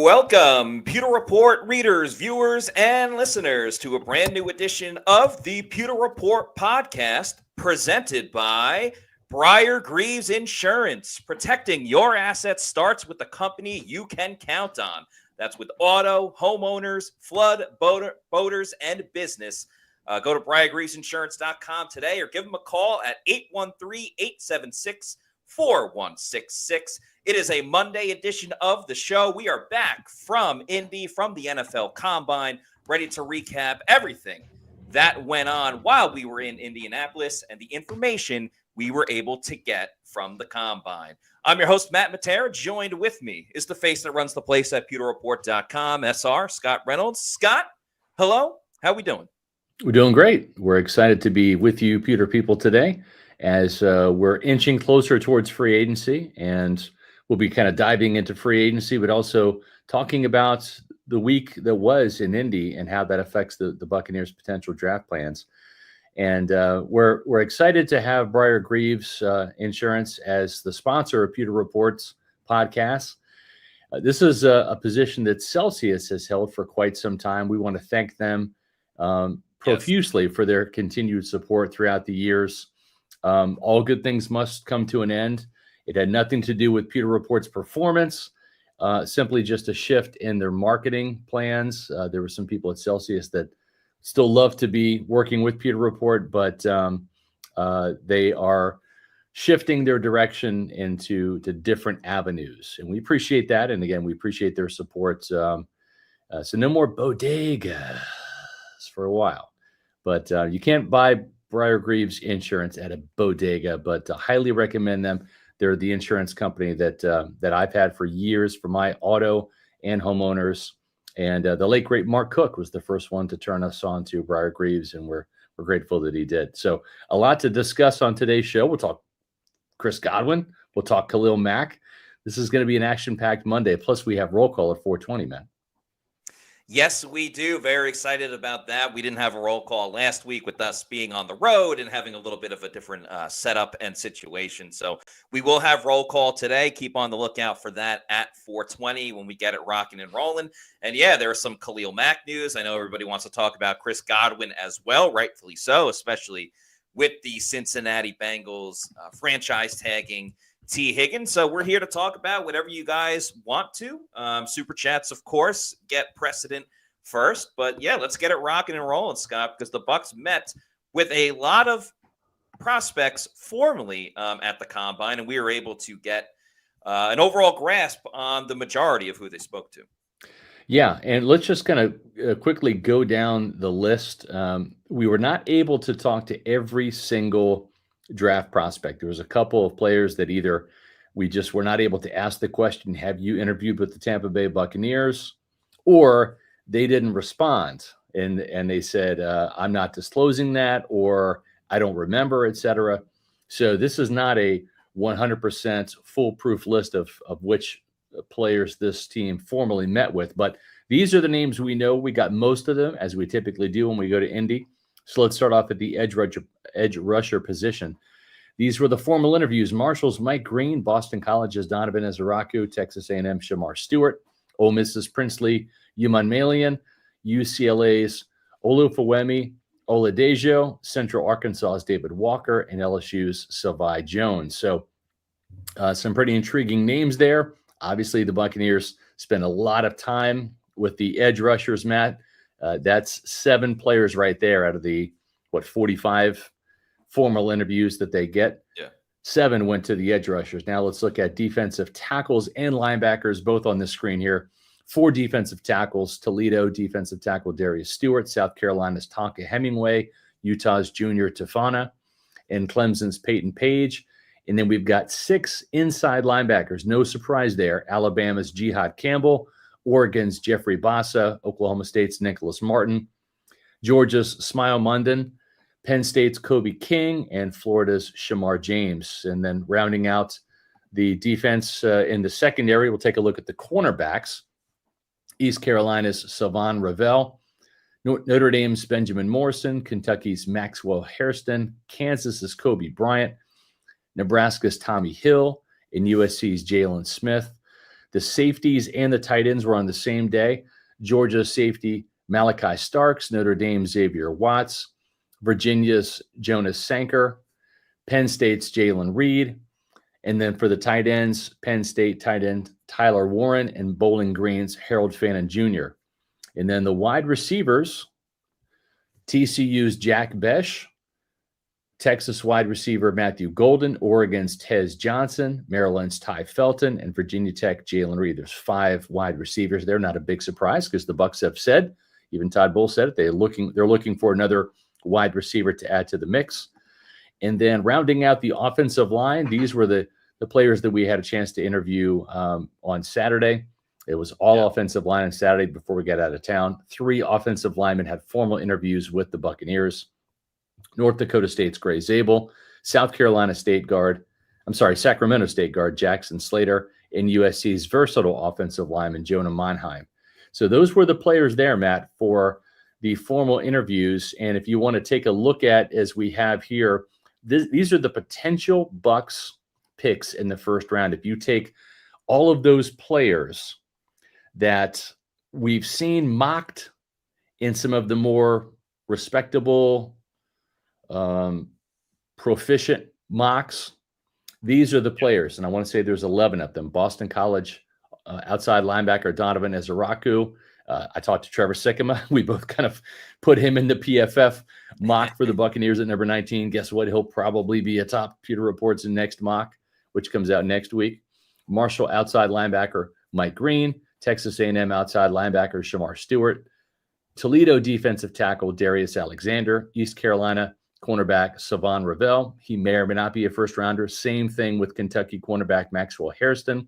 Welcome, Pewter Report readers, viewers, and listeners to a brand new edition of the Pewter Report podcast presented by Briar-Greaves Insurance. Protecting your assets starts with the company you can count on. That's with auto, homeowners, flood, boaters, and business. Go to briargreavesinsurance.com today or give them a call at 813-876-4166. It is a Monday edition of the show. We are back from Indy, from the NFL Combine, ready to recap everything that went on while we were in Indianapolis and the information we were able to get from the Combine. I'm your host, Matt Matera. Joined with me is the face that runs the place at pewterreport.com, SR, Scott Reynolds. Scott, hello. How we doing? We're doing great. We're excited to be with you, Pewter people, today as we're inching closer towards free agency, and we'll be kind of diving into free agency, but also talking about the week that was in Indy and how that affects the Buccaneers' potential draft plans. And we're excited to have Briar-Greaves Insurance as the sponsor of Pewter Report's podcast. This is a position that Celsius has held for quite some time. We want to thank them profusely for their continued support throughout the years. All good things must come to an end. It had nothing to do with Pewter Report's performance, simply just a shift in their marketing plans. There were some people at Celsius that still love to be working with Pewter Report, but they are shifting their direction into different avenues. And we appreciate that. And again, we appreciate their support. So no more bodegas for a while. But you can't buy Briar-Greaves Insurance at a bodega, but highly recommend them. They're the insurance company that I've had for years for my auto and homeowners. And the late, great Mark Cook was the first one to turn us on to Briar-Greaves, and we're grateful that he did. So a lot to discuss on today's show. We'll talk Chris Godwin. We'll talk Khalil Mack. This is going to be an action-packed Monday. Plus, we have roll call at 4:20, man. Yes, we do. Very excited about that. We didn't have a roll call last week with us being on the road and having a little bit of a different setup and situation. So we will have roll call today. Keep on the lookout for that at 4:20 when we get it rocking and rolling. And yeah, there's some Khalil Mack news. I know everybody wants to talk about Chris Godwin as well, rightfully so, especially with the Cincinnati Bengals franchise tagging T. Higgins. So we're here to talk about whatever you guys want to. Super chats, of course, get precedent first. But yeah, let's get it rocking and rolling, Scott, because the Bucs met with a lot of prospects formally at the Combine, and we were able to get an overall grasp on the majority of who they spoke to. Yeah, and let's just kind of quickly go down the list. We were not able to talk to every single draft prospect. There was a couple of players that either we just were not able to ask the question, have you interviewed with the Tampa Bay Buccaneers? Or they didn't respond. And they said, I'm not disclosing that, or I don't remember, etc. So this is not a 100% foolproof list of which players this team formally met with. But these are the names we know. We got most of them, as we typically do when we go to Indy. So let's start off at the edge rusher position. These were the formal interviews. Marshall's Mike Green, Boston College's Donovan Ezaraku, Texas A&M Shamar Stewart, Ole Miss's Princely Umanmielen, UCLA's Olufewemi Oladejo, Central Arkansas's David Walker, and LSU's Savai Jones. So some pretty intriguing names there. Obviously, the Buccaneers spent a lot of time with the edge rushers, Matt. That's 7 players right there out of the, 45 formal interviews that they get. Yeah. 7 went to the edge rushers. Now let's look at defensive tackles and linebackers, both on the screen here. 4 defensive tackles: Toledo defensive tackle Darius Stewart, South Carolina's Tonka Hemingway, Utah's Junior Tafana, and Clemson's Peyton Page. And then we've got 6 inside linebackers. No surprise there. Alabama's Jihad Campbell, Oregon's Jeffrey Bassa, Oklahoma State's Nicholas Martin, Georgia's Smile Munden, Penn State's Kobe King, and Florida's Shamar James. And then rounding out the defense in the secondary, we'll take a look at the cornerbacks. East Carolina's Savon Ravel, Notre Dame's Benjamin Morrison, Kentucky's Maxwell Hairston, Kansas's Kobe Bryant, Nebraska's Tommy Hill, and USC's Jalen Smith. The safeties and the tight ends were on the same day. Georgia safety Malachi Starks, Notre Dame Xavier Watts, Virginia's Jonas Sanker, Penn State's Jalen Reed, and then for the tight ends, Penn State tight end Tyler Warren and Bowling Green's Harold Fannin Jr. And then the wide receivers, TCU's Jack Besh, Texas wide receiver Matthew Golden, Oregon's Tez Johnson, Maryland's Ty Felton, and Virginia Tech Jalen Reed. There's 5 wide receivers. They're not a big surprise because the Bucs have said, even Todd Bowles said it, they're looking for another wide receiver to add to the mix. And then rounding out the offensive line, these were the players that we had a chance to interview on Saturday. It was all offensive line on Saturday before we got out of town. 3 offensive linemen had formal interviews with the Buccaneers. North Dakota State's Gray Zabel, Sacramento State guard Jackson Slater, and USC's versatile offensive lineman Jonah Monheim. So those were the players there, Matt, for the formal interviews. And if you want to take a look at, as we have here, these are the potential Bucs picks in the first round. If you take all of those players that we've seen mocked in some of the more respectable, proficient mocks, these are the players. And I want to say there's 11 of them. Boston College outside linebacker Donovan Ezaraku. I talked to Trevor Sikkema. We both kind of put him in the PFF mock for the Buccaneers at number 19. Guess what? He'll probably be a top Pewter Report's next mock, which comes out next week. Marshall outside linebacker Mike Green. Texas A&M outside linebacker Shamar Stewart. Toledo defensive tackle Darius Alexander. East Carolina cornerback Savon Ravel. He may or may not be a first rounder. Same thing with Kentucky cornerback Maxwell Hairston.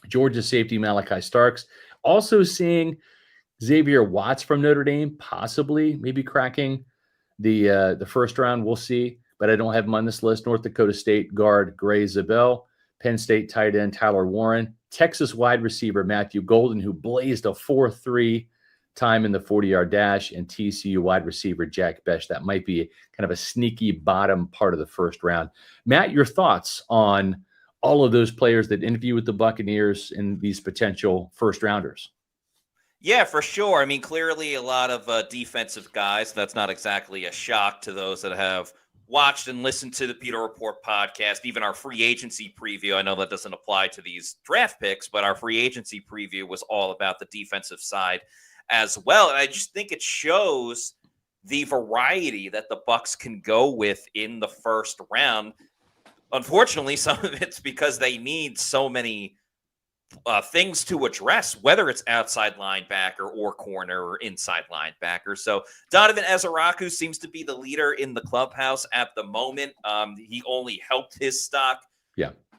Georgia safety Malachi Starks. Also seeing Xavier Watts from Notre Dame, possibly maybe cracking the first round. We'll see, but I don't have him on this list. North Dakota State guard Gray Zabel, Penn State tight end Tyler Warren, Texas wide receiver Matthew Golden, who blazed a 4.3 time in the 40-yard dash, and TCU wide receiver Jack Besh. That might be kind of a sneaky bottom part of the first round. Matt, your thoughts on all of those players that interview with the Buccaneers and these potential first rounders? Yeah, for sure. I mean, clearly a lot of defensive guys. That's not exactly a shock to those that have watched and listened to the Pewter Report podcast, even our free agency preview. I know that doesn't apply to these draft picks, but our free agency preview was all about the defensive side as well. And I just think it shows the variety that the Bucs can go with in the first round. Unfortunately, some of it's because they need so many things to address, whether it's outside linebacker or corner or inside linebacker. So Donovan Ezaraku seems to be the leader in the clubhouse at the moment. He only helped his stock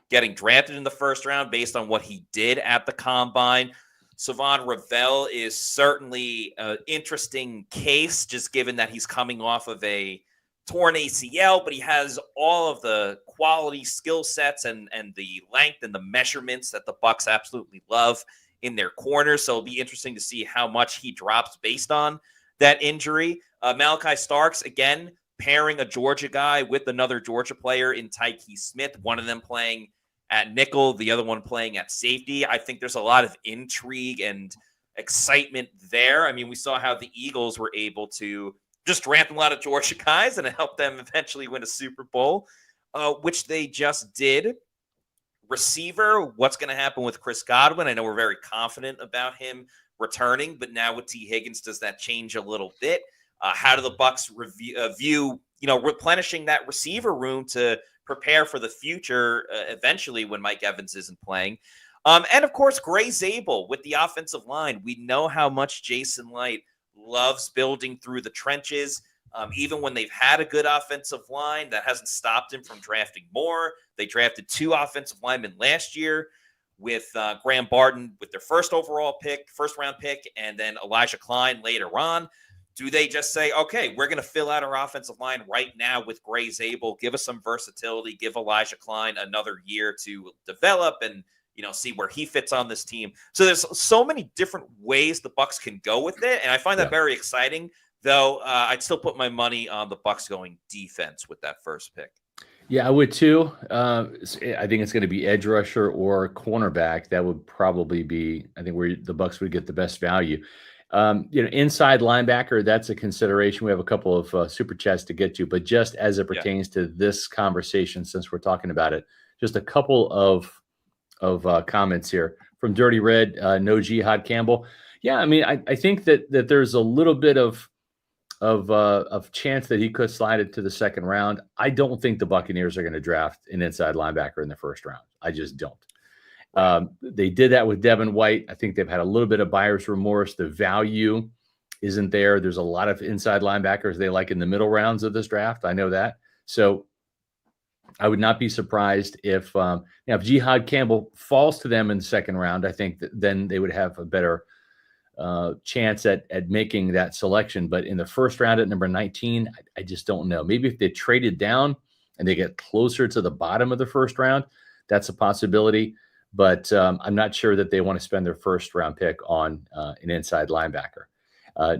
getting drafted in the first round based on what he did at the combine. Savon Ravel is certainly an interesting case, just given that he's coming off of a torn ACL, but he has all of the quality skill sets and the length and the measurements that the Bucs absolutely love in their corners. So it'll be interesting to see how much he drops based on that injury. Malachi Starks, again, pairing a Georgia guy with another Georgia player in Tyke Smith, one of them playing at nickel, the other one playing at safety. I think there's a lot of intrigue and excitement there. I mean, we saw how the Eagles were able to just draft a lot of Georgia guys and it helped them eventually win a Super Bowl, which they just did. Receiver, what's going to happen with Chris Godwin? I know we're very confident about him returning, but now with T. Higgins, does that change a little bit? How do the Bucs view, replenishing that receiver room to prepare for the future eventually when Mike Evans isn't playing? And of course, Gray Zabel with the offensive line. We know how much Jason Light loves building through the trenches. Even when they've had a good offensive line, that hasn't stopped him from drafting more. They drafted 2 offensive linemen last year with Graham Barton with their first round pick, and then Elijah Klein later on. Do they just say, okay, we're going to fill out our offensive line right now with Gray Zabel, give us some versatility, give Elijah Klein another year to develop and, see where he fits on this team. So there's so many different ways the Bucs can go with it. And I find that very exciting, though. I'd still put my money on the Bucs going defense with that first pick. Yeah, I would too. I think it's going to be edge rusher or cornerback. That would probably be, I think, where the Bucs would get the best value. Inside linebacker, that's a consideration. We have a couple of super chats to get to, but just as it Yeah. pertains to this conversation, since we're talking about it, just a couple of comments here from Dirty Red. No Jihad Campbell. Yeah, I mean, I think that there's a little bit of chance that he could slide it to the second round. I don't think the Buccaneers are going to draft an inside linebacker in the first round. I just don't. They did that with Devin White. I think they've had a little bit of buyer's remorse. The value isn't there. There's a lot of inside linebackers they like in the middle rounds of this draft. I know that. So I would not be surprised if Jihad Campbell falls to them in the second round. I think then they would have a better chance at making that selection. But in the first round at number 19, I just don't know. Maybe if they traded down and they get closer to the bottom of the first round, that's a possibility. But I'm not sure that they want to spend their first round pick on an inside linebacker.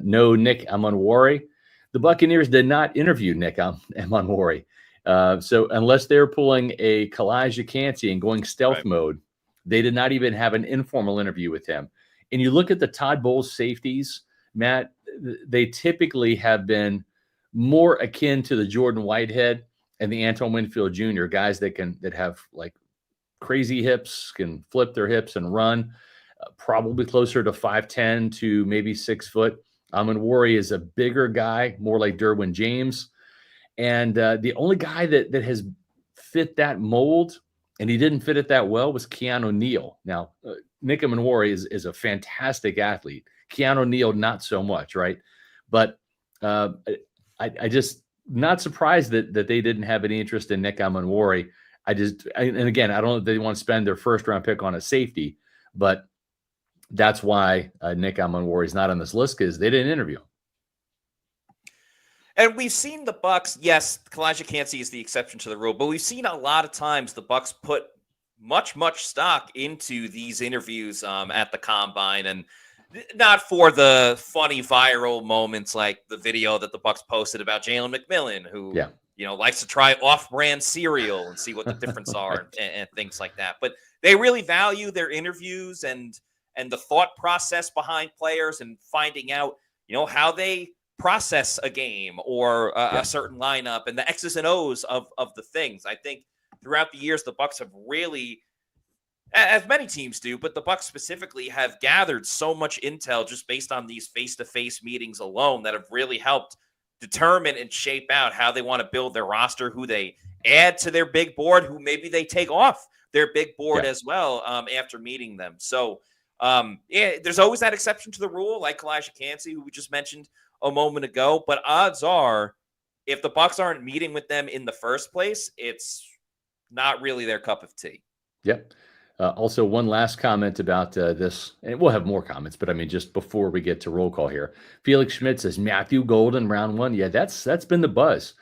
No Nick Amonwori. The Buccaneers did not interview Nick Amonwori. So unless they're pulling a Kalijah Kancey and going stealth mode, they did not even have an informal interview with him. And you look at the Todd Bowles safeties, Matt, they typically have been more akin to the Jordan Whitehead and the Antoine Winfield Jr., guys that have like crazy hips, can flip their hips and run, probably closer to 5'10" to maybe 6 foot. Amonwori is a bigger guy, more like Derwin James. And the only guy that has fit that mold, and he didn't fit it that well, was Keanu Neal. Now, Nick Amonwori is a fantastic athlete. Keanu Neal, not so much, right? But I just not surprised that they didn't have any interest in Nick Amonwori. And again, I don't know if they want to spend their first round pick on a safety, but that's why Nick Amonwori is not on this list, because they didn't interview him. And we've seen the Bucs. Yes, Kalijah Kancey is the exception to the rule, but we've seen a lot of times the Bucs put much stock into these interviews at the combine, and not for the funny viral moments like the video that the Bucs posted about Jalen McMillan, who likes to try off-brand cereal and see what the difference are and things like that. But they really value their interviews and the thought process behind players and finding out how they process a game or a certain lineup and the X's and O's of the things. I think throughout the years, the Bucs have really, as many teams do, but the Bucs specifically have gathered so much intel just based on these face-to-face meetings alone that have really helped determine and shape out how they want to build their roster, who they add to their big board, who maybe they take off their big board as well after meeting them. So, there's always that exception to the rule, like Kalijah Kancey, who we just mentioned a moment ago. But odds are, if the Bucs aren't meeting with them in the first place, it's not really their cup of tea. Yep. Also, one last comment about this, and we'll have more comments, but I mean, just before we get to roll call here, Felix Schmidt says Matthew Golden, round one. Yeah, that's been the buzz.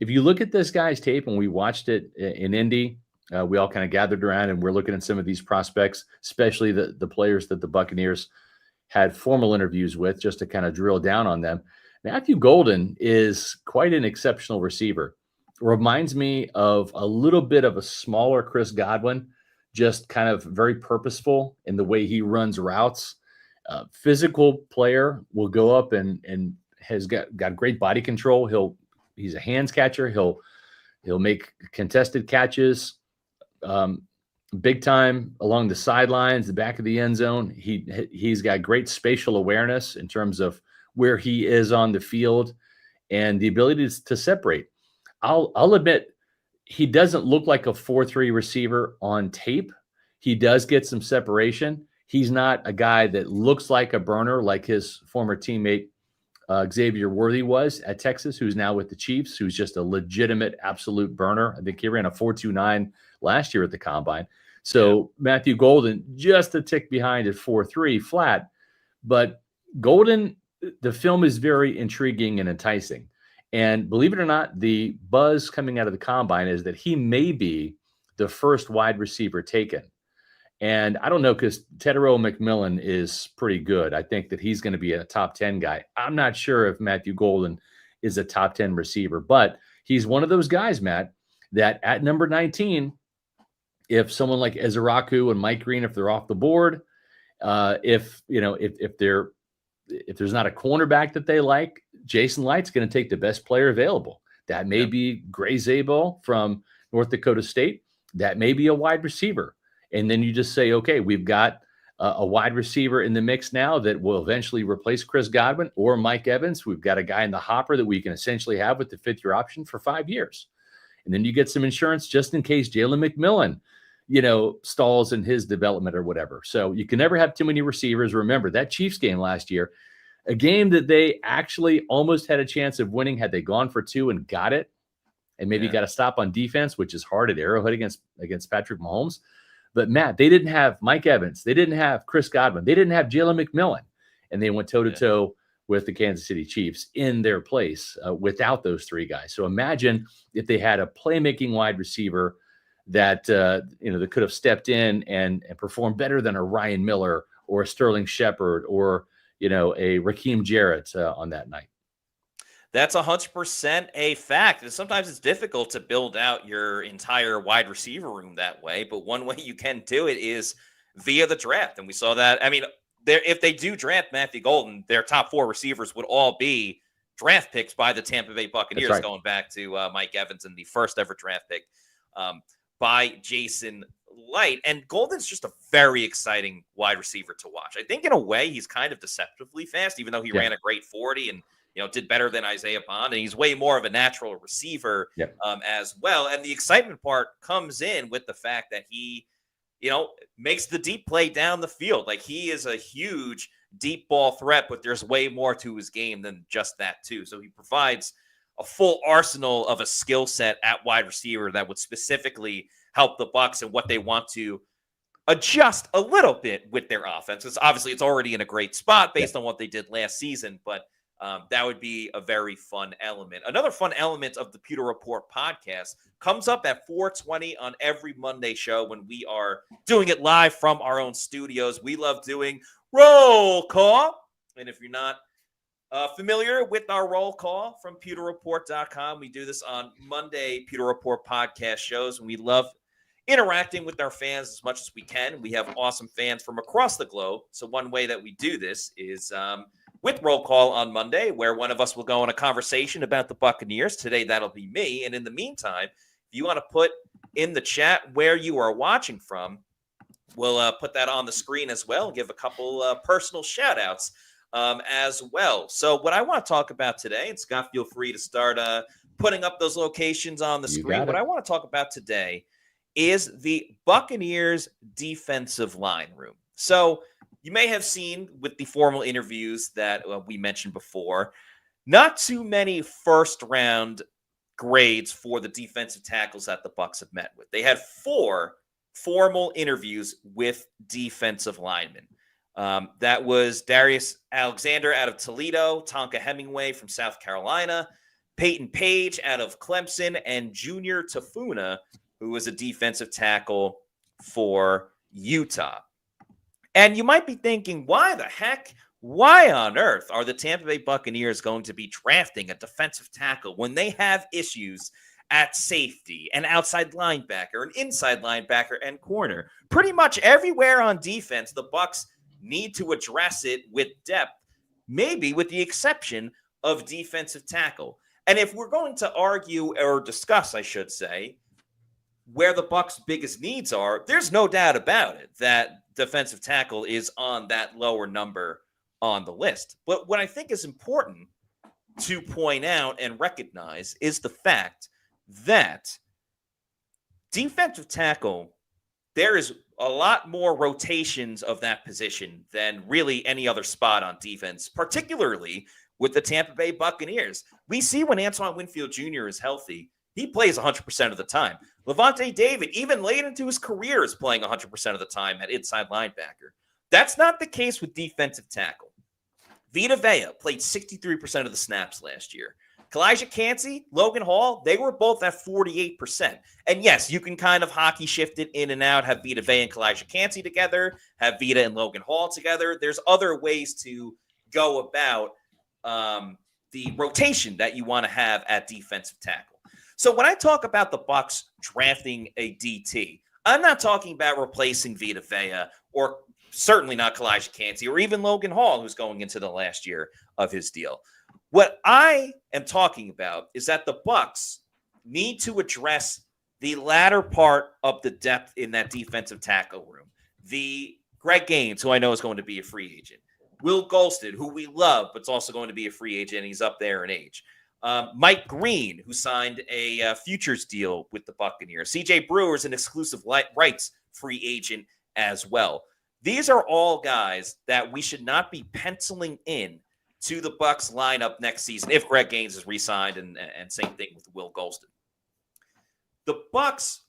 If you look at this guy's tape, and we watched it in Indy, we all kind of gathered around and we're looking at some of these prospects, especially the players that the Buccaneers had formal interviews with, just to kind of drill down on them. Matthew Golden is quite an exceptional receiver. Reminds me of a little bit of a smaller Chris Godwin, just kind of very purposeful in the way he runs routes. Physical player, will go up and has got great body control. He's a hands catcher. He'll make contested catches, big time along the sidelines, the back of the end zone. He's got great spatial awareness in terms of where he is on the field and the ability to separate. I'll admit, he doesn't look like a 4-3 receiver on tape. He does get some separation. He's not a guy that looks like a burner like his former teammate Xavier Worthy was at Texas, who's now with the Chiefs, who's just a legitimate, absolute burner. I think he ran a 4.29 last year at the Combine. So Matthew Golden just a tick behind at 4.3 flat. But Golden, the film is very intriguing and enticing. And believe it or not, the buzz coming out of the Combine is that he may be the first wide receiver taken. And I don't know, because Tedero McMillan is pretty good. I think that he's going to be a top 10 guy. I'm not sure if Matthew Golden is a top 10 receiver, but he's one of those guys, Matt, that at number 19, if someone like Ezeraku and Mike Green, if they're off the board, if there's not a cornerback that they like, Jason Light's going to take the best player available. That may be Gray Zabel from North Dakota State. That may be a wide receiver. And then you just say, okay, we've got a wide receiver in the mix now that will eventually replace Chris Godwin or Mike Evans. We've got a guy in the hopper that we can essentially have with the fifth-year option for 5 years. And then you get some insurance just in case Jalen McMillan, stalls in his development or whatever. So you can never have too many receivers. Remember that Chiefs game last year, a game that they actually almost had a chance of winning had they gone for 2 and got it, and maybe got a stop on defense, which is hard at Arrowhead against Patrick Mahomes. But Matt, they didn't have Mike Evans. They didn't have Chris Godwin. They didn't have Jalen McMillan. And they went toe-to-toe with the Kansas City Chiefs in their place without those 3 guys. So imagine if they had a playmaking wide receiver that that could have stepped in and performed better than a Ryan Miller or a Sterling Shepard or a Raheem Jarrett on that night. That's 100% a fact. And sometimes it's difficult to build out your entire wide receiver room that way. But one way you can do it is via the draft. And we saw that. I mean, if they do draft Matthew Golden, their top 4 receivers would all be draft picks by the Tampa Bay Buccaneers, going back to Mike Evans and the first ever draft pick by Jason Light. And Golden's just a very exciting wide receiver to watch. I think in a way he's kind of deceptively fast, even though he ran a great 40 and did better than Isaiah Bond. And he's way more of a natural receiver as well. And the excitement part comes in with the fact that he, makes the deep play down the field. Like, he is a huge deep ball threat, but there's way more to his game than just that too. So he provides a full arsenal of a skill set at wide receiver that would specifically help the Bucs and what they want to adjust a little bit with their offense. Because obviously it's already in a great spot based on what they did last season, but that would be a very fun element. Another fun element of the Pewter Report podcast comes up at 4:20 on every Monday show when we are doing it live from our own studios. We love doing roll call. And if you're not familiar with our roll call from pewterreport.com, we do this on Monday Pewter Report podcast shows, and we love interacting with our fans as much as we can. We have awesome fans from across the globe. So one way that we do this is with roll call on Monday, where one of us will go on a conversation about the Buccaneers. Today, that'll be me. And in the meantime, if you want to put in the chat where you are watching from, we'll put that on the screen as well. Give a couple personal shout outs as well. So what I want to talk about today, and Scott, feel free to start putting up those locations on the screen. What I want to talk about today is the Buccaneers defensive line room. So you may have seen with the formal interviews that we mentioned before, not too many first-round grades for the defensive tackles that the Bucs have met with. They had 4 formal interviews with defensive linemen. That was Darius Alexander out of Toledo, Tonka Hemingway from South Carolina, Peyton Page out of Clemson, and Junior Tafuna, who was a defensive tackle for Utah. And you might be thinking, why on earth are the Tampa Bay Buccaneers going to be drafting a defensive tackle when they have issues at safety and outside linebacker and inside linebacker and corner? Pretty much everywhere on defense, the Bucs need to address it with depth, maybe with the exception of defensive tackle. And if we're going to argue or discuss, I should say, where the Bucs' biggest needs are, there's no doubt about it that defensive tackle is on that lower number on the list. But what I think is important to point out and recognize is the fact that defensive tackle, there is a lot more rotations of that position than really any other spot on defense, particularly with the Tampa Bay Buccaneers. We see when Antoine Winfield Jr. is healthy, he plays 100% of the time. Levante David, even late into his career, is playing 100% of the time at inside linebacker. That's not the case with defensive tackle. Vita Vea played 63% of the snaps last year. Kalijah Kancey, Logan Hall, they were both at 48%. And yes, you can kind of hockey shift it in and out, have Vita Vea and Kalijah Kancey together, have Vita and Logan Hall together. There's other ways to go about the rotation that you want to have at defensive tackle. So when I talk about the Bucs drafting a DT, I'm not talking about replacing Vita Vea or certainly not Kalijah Kancey or even Logan Hall, who's going into the last year of his deal. What I am talking about is that the Bucs need to address the latter part of the depth in that defensive tackle room. The Greg Gaines, who I know is going to be a free agent. Will Golston, who we love, but is also going to be a free agent. He's up there in age. Mike Green, who signed a futures deal with the Buccaneers. CJ Brewer is an exclusive rights free agent as well. These are all guys that we should not be penciling in to the Bucs lineup next season if Greg Gaines is re-signed, and same thing with Will Golston. The Bucs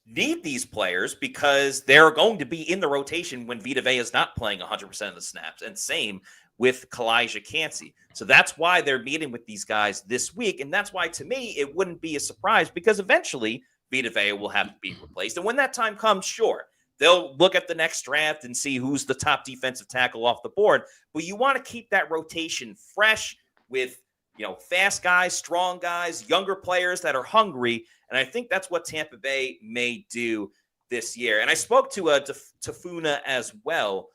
need these players because they're going to be in the rotation when Vita Vea is not playing 100% of the snaps, and same with Kalijah Kancey. So that's why they're meeting with these guys this week, and that's why, to me, it wouldn't be a surprise because eventually Vita Vea will have to be replaced. And when that time comes, sure, they'll look at the next draft and see who's the top defensive tackle off the board. But you want to keep that rotation fresh with, fast guys, strong guys, younger players that are hungry. And I think that's what Tampa Bay may do this year. And I spoke to Tafuna as well,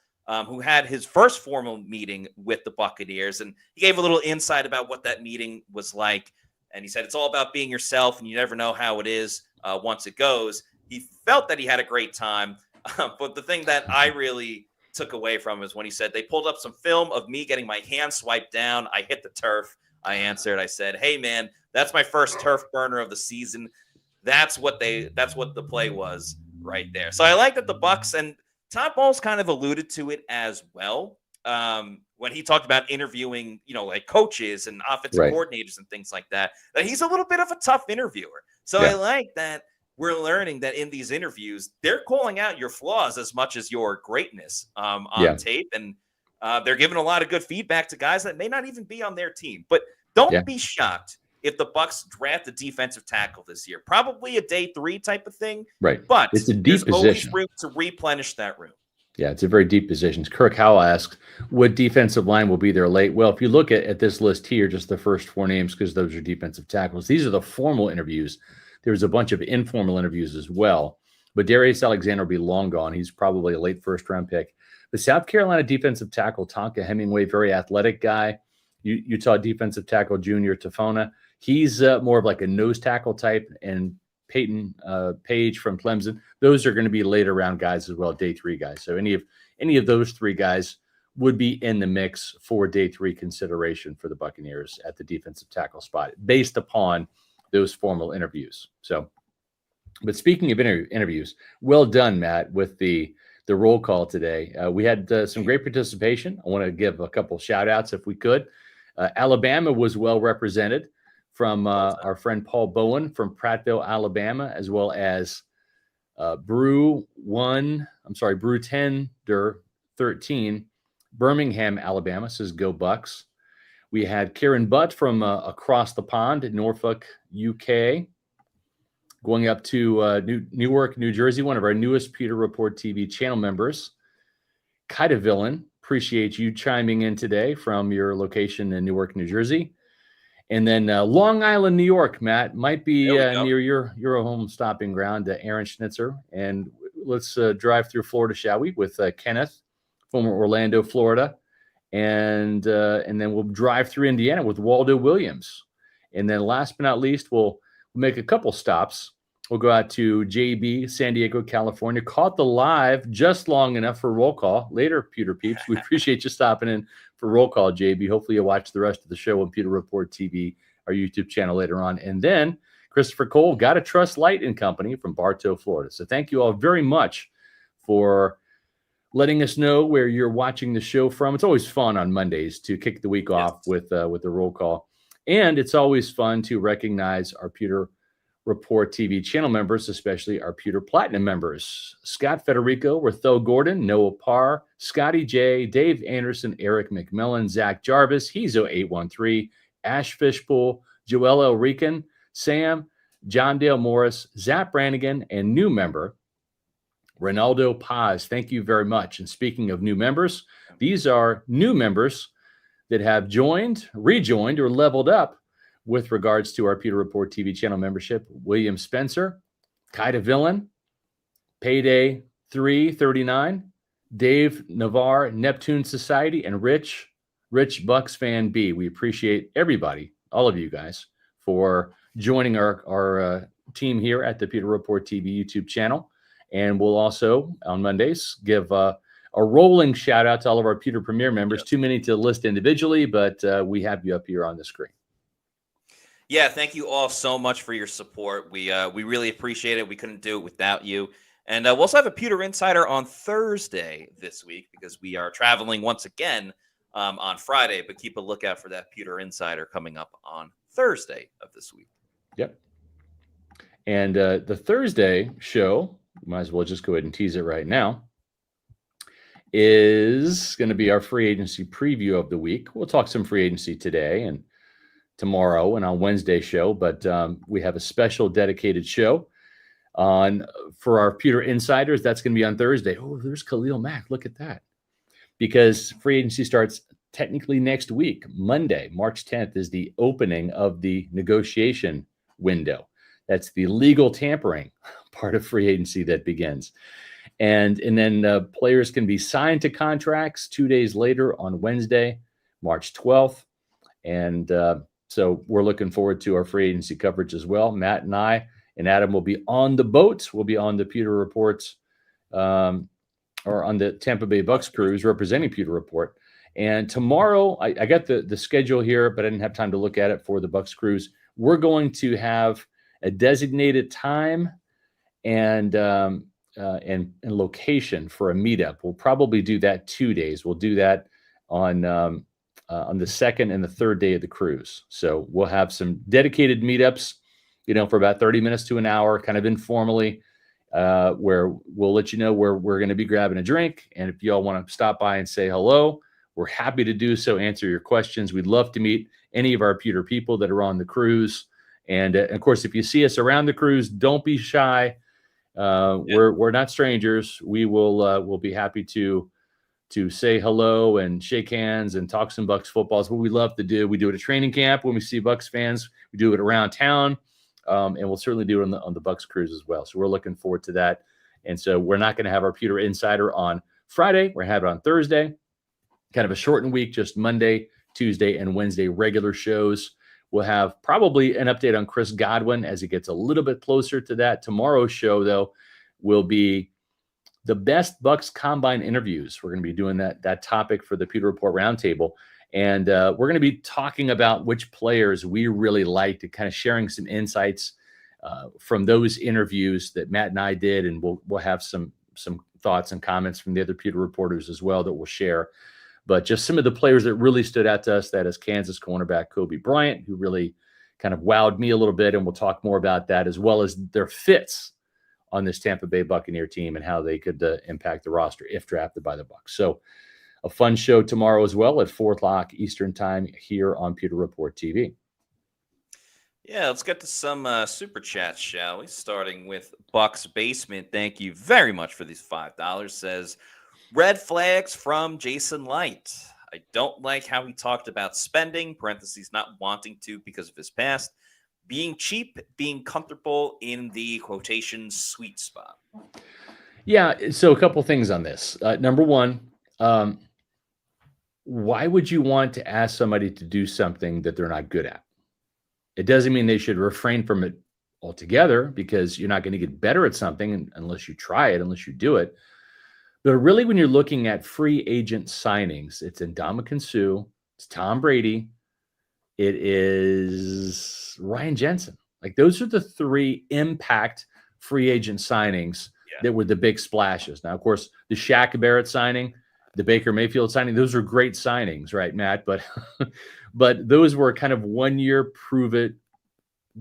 who had his first formal meeting with the Buccaneers. And he gave a little insight about what that meeting was like. And he said, it's all about being yourself, and you never know how it is once it goes. He felt that he had a great time. But the thing that I really took away from is when he said they pulled up some film of me getting my hand swiped down. I hit the turf. I answered. I said, hey, man, that's my first turf burner of the season. That's what the play was right there. So I like that the Bucs, and Todd Bowles kind of alluded to it as well when he talked about interviewing, like coaches and offensive coordinators and things like that, that he's a little bit of a tough interviewer. So I like that we're learning that in these interviews, they're calling out your flaws as much as your greatness on tape. And they're giving a lot of good feedback to guys that may not even be on their team. But don't be shocked if the Bucs draft a defensive tackle this year. Probably a day 3 type of thing. Right. But it's a deep position. Always room to replenish that room. Yeah, it's a very deep position. Kirk Howell asks, what defensive line will be there late? Well, if you look at this list here, just the first 4 names, because those are defensive tackles, these are the formal interviews. There's a bunch of informal interviews as well. But Darius Alexander will be long gone. He's probably a late first-round pick. The South Carolina defensive tackle, Tonka Hemingway, very athletic guy. Utah defensive tackle, Junior Tafona. He's more of like a nose tackle type. And Peyton Page from Clemson. Those are going to be later round guys as well, day 3 guys. So any of those 3 guys would be in the mix for day 3 consideration for the Buccaneers at the defensive tackle spot based upon those formal interviews. So, but speaking of interviews, well done, Matt, with the roll call today. We had some great participation. I want to give a couple shout outs if we could. Alabama was well represented from our friend Paul Bowen from Prattville, Alabama, as well as Brew 10-13, Birmingham, Alabama, says go Bucs. We had Kieran Butt from across the pond in Norfolk, UK, going up to Newark, New Jersey, one of our newest Pewter Report TV channel members. Kida Villain, appreciate you chiming in today from your location in Newark, New Jersey. And then Long Island, New York, Matt, might be near your home stopping ground, Aaron Schnitzer. And let's drive through Florida, shall we, with Kenneth from Orlando, Florida. And then we'll drive through Indiana with Waldo Williams. And then last but not least, we'll make a couple stops. We'll go out to JB, San Diego, California. Caught the live just long enough for roll call. Later, Pewter Peeps. We appreciate you stopping in for roll call, JB. Hopefully you'll watch the rest of the show on Pewter Report TV, our YouTube channel later on. And then Christopher Cole, Gotta Trust Light and Company from Bartow, Florida. So thank you all very much for letting us know where you're watching the show from. It's always fun on Mondays to kick the week off with the roll call. And it's always fun to recognize our Pewter Report TV channel members, especially our Pewter Platinum members. Scott Federico, Rathel Gordon, Noah Parr, Scotty J, Dave Anderson, Eric McMillan, Zach Jarvis, Hezo813, Ash Fishpool, Joel L. Rican, Sam, John Dale Morris, Zach Brannigan, and new member, Ronaldo Paz. Thank you very much. And speaking of new members, these are new members that have rejoined, or leveled up with regards to our Pewter Report TV channel membership: William Spencer, Kai Villain, Payday 339, Dave Navarre, Neptune Society, and Rich Bucs Fan B. We appreciate everybody, all of you guys, for joining our team here at the Pewter Report TV YouTube channel. And we'll also, on Mondays, give a rolling shout out to all of our Pewter Premier members. Too many to list individually, but we have you up here on the screen. Yeah, thank you all so much for your support. We really appreciate it. We couldn't do it without you. And we'll also have a Pewter Insider on Thursday this week because we are traveling once again on Friday. But keep a lookout for that Pewter Insider coming up on Thursday of this week. Yep. And the Thursday show, might as well just go ahead and tease it right now, is going to be our free agency preview of the week. We'll talk some free agency today and tomorrow and on Wednesday's show, but we have a special dedicated show for our Pewter Insiders. That's going to be on Thursday. Oh, there's Khalil Mack. Look at that. Because free agency starts technically next week. Monday, March 10th, is the opening of the negotiation window. That's the legal tampering part of free agency that begins. And then players can be signed to contracts 2 days later on Wednesday, March 12th. And so we're looking forward to our free agency coverage as well. Matt and I and Adam will be on the boat. We'll be on the Pewter Reports or on the Tampa Bay Bucs cruise representing Pewter Report. And tomorrow, I got the schedule here, but I didn't have time to look at it for the Bucs cruise. We're going to have a designated time and location for a meetup. We'll probably do that 2 days. We'll do that on the second and the third day of the cruise. So we'll have some dedicated meetups, for about 30 minutes to an hour, kind of informally, where we'll let you know where we're going to be grabbing a drink. And if y'all want to stop by and say hello, we're happy to do so, answer your questions. We'd love to meet any of our Pewter people that are on the cruise. And of course, if you see us around the cruise, don't be shy. We're not strangers. We'll be happy to say hello and shake hands and talk some Bucs football. Is what we love to do. We do it at training camp when we see Bucs fans. We do it around town, and we'll certainly do it on the Bucs cruise as well. So we're looking forward to that. And so we're not going to have our Pewter Insider on Friday. We're going to have it on Thursday. Kind of a shortened week, just Monday, Tuesday, and Wednesday regular shows. We'll have probably an update on Chris Godwin as it gets a little bit closer to that. Tomorrow's show, though, will be the best Bucs Combine interviews. We're going to be doing that topic for the Pewter Report Roundtable. And we're going to be talking about which players we really liked, and kind of sharing some insights from those interviews that Matt and I did. And we'll have some thoughts and comments from the other Pewter reporters as well that we'll share. But just some of the players that really stood out to us, that is Kansas cornerback Kobe Bryant, who really kind of wowed me a little bit. And we'll talk more about that, as well as their fits on this Tampa Bay Buccaneer team and how they could impact the roster if drafted by the Bucs. So a fun show tomorrow as well at 4 o'clock Eastern time here on Pewter Report TV. Yeah, let's get to some super chats, shall we? Starting with Bucs Basement. Thank you very much for these $5. Says, red flags from Jason Light. I don't like how he talked about spending, parentheses, not wanting to because of his past, being cheap, being comfortable in the quotation sweet spot. Yeah, so a couple things on this. Number one, why would you want to ask somebody to do something that they're not good at? It doesn't mean they should refrain from it altogether, because you're not going to get better at something unless you try it, unless you do it. But really, when you're looking at free agent signings, it's Ndamukong Suh, it's Tom Brady, it is Ryan Jensen. Like, those are the three impact free agent signings that were the big splashes. Now, of course, the Shaq Barrett signing, the Baker Mayfield signing, those are great signings, right, Matt? But but those were kind of 1 year prove it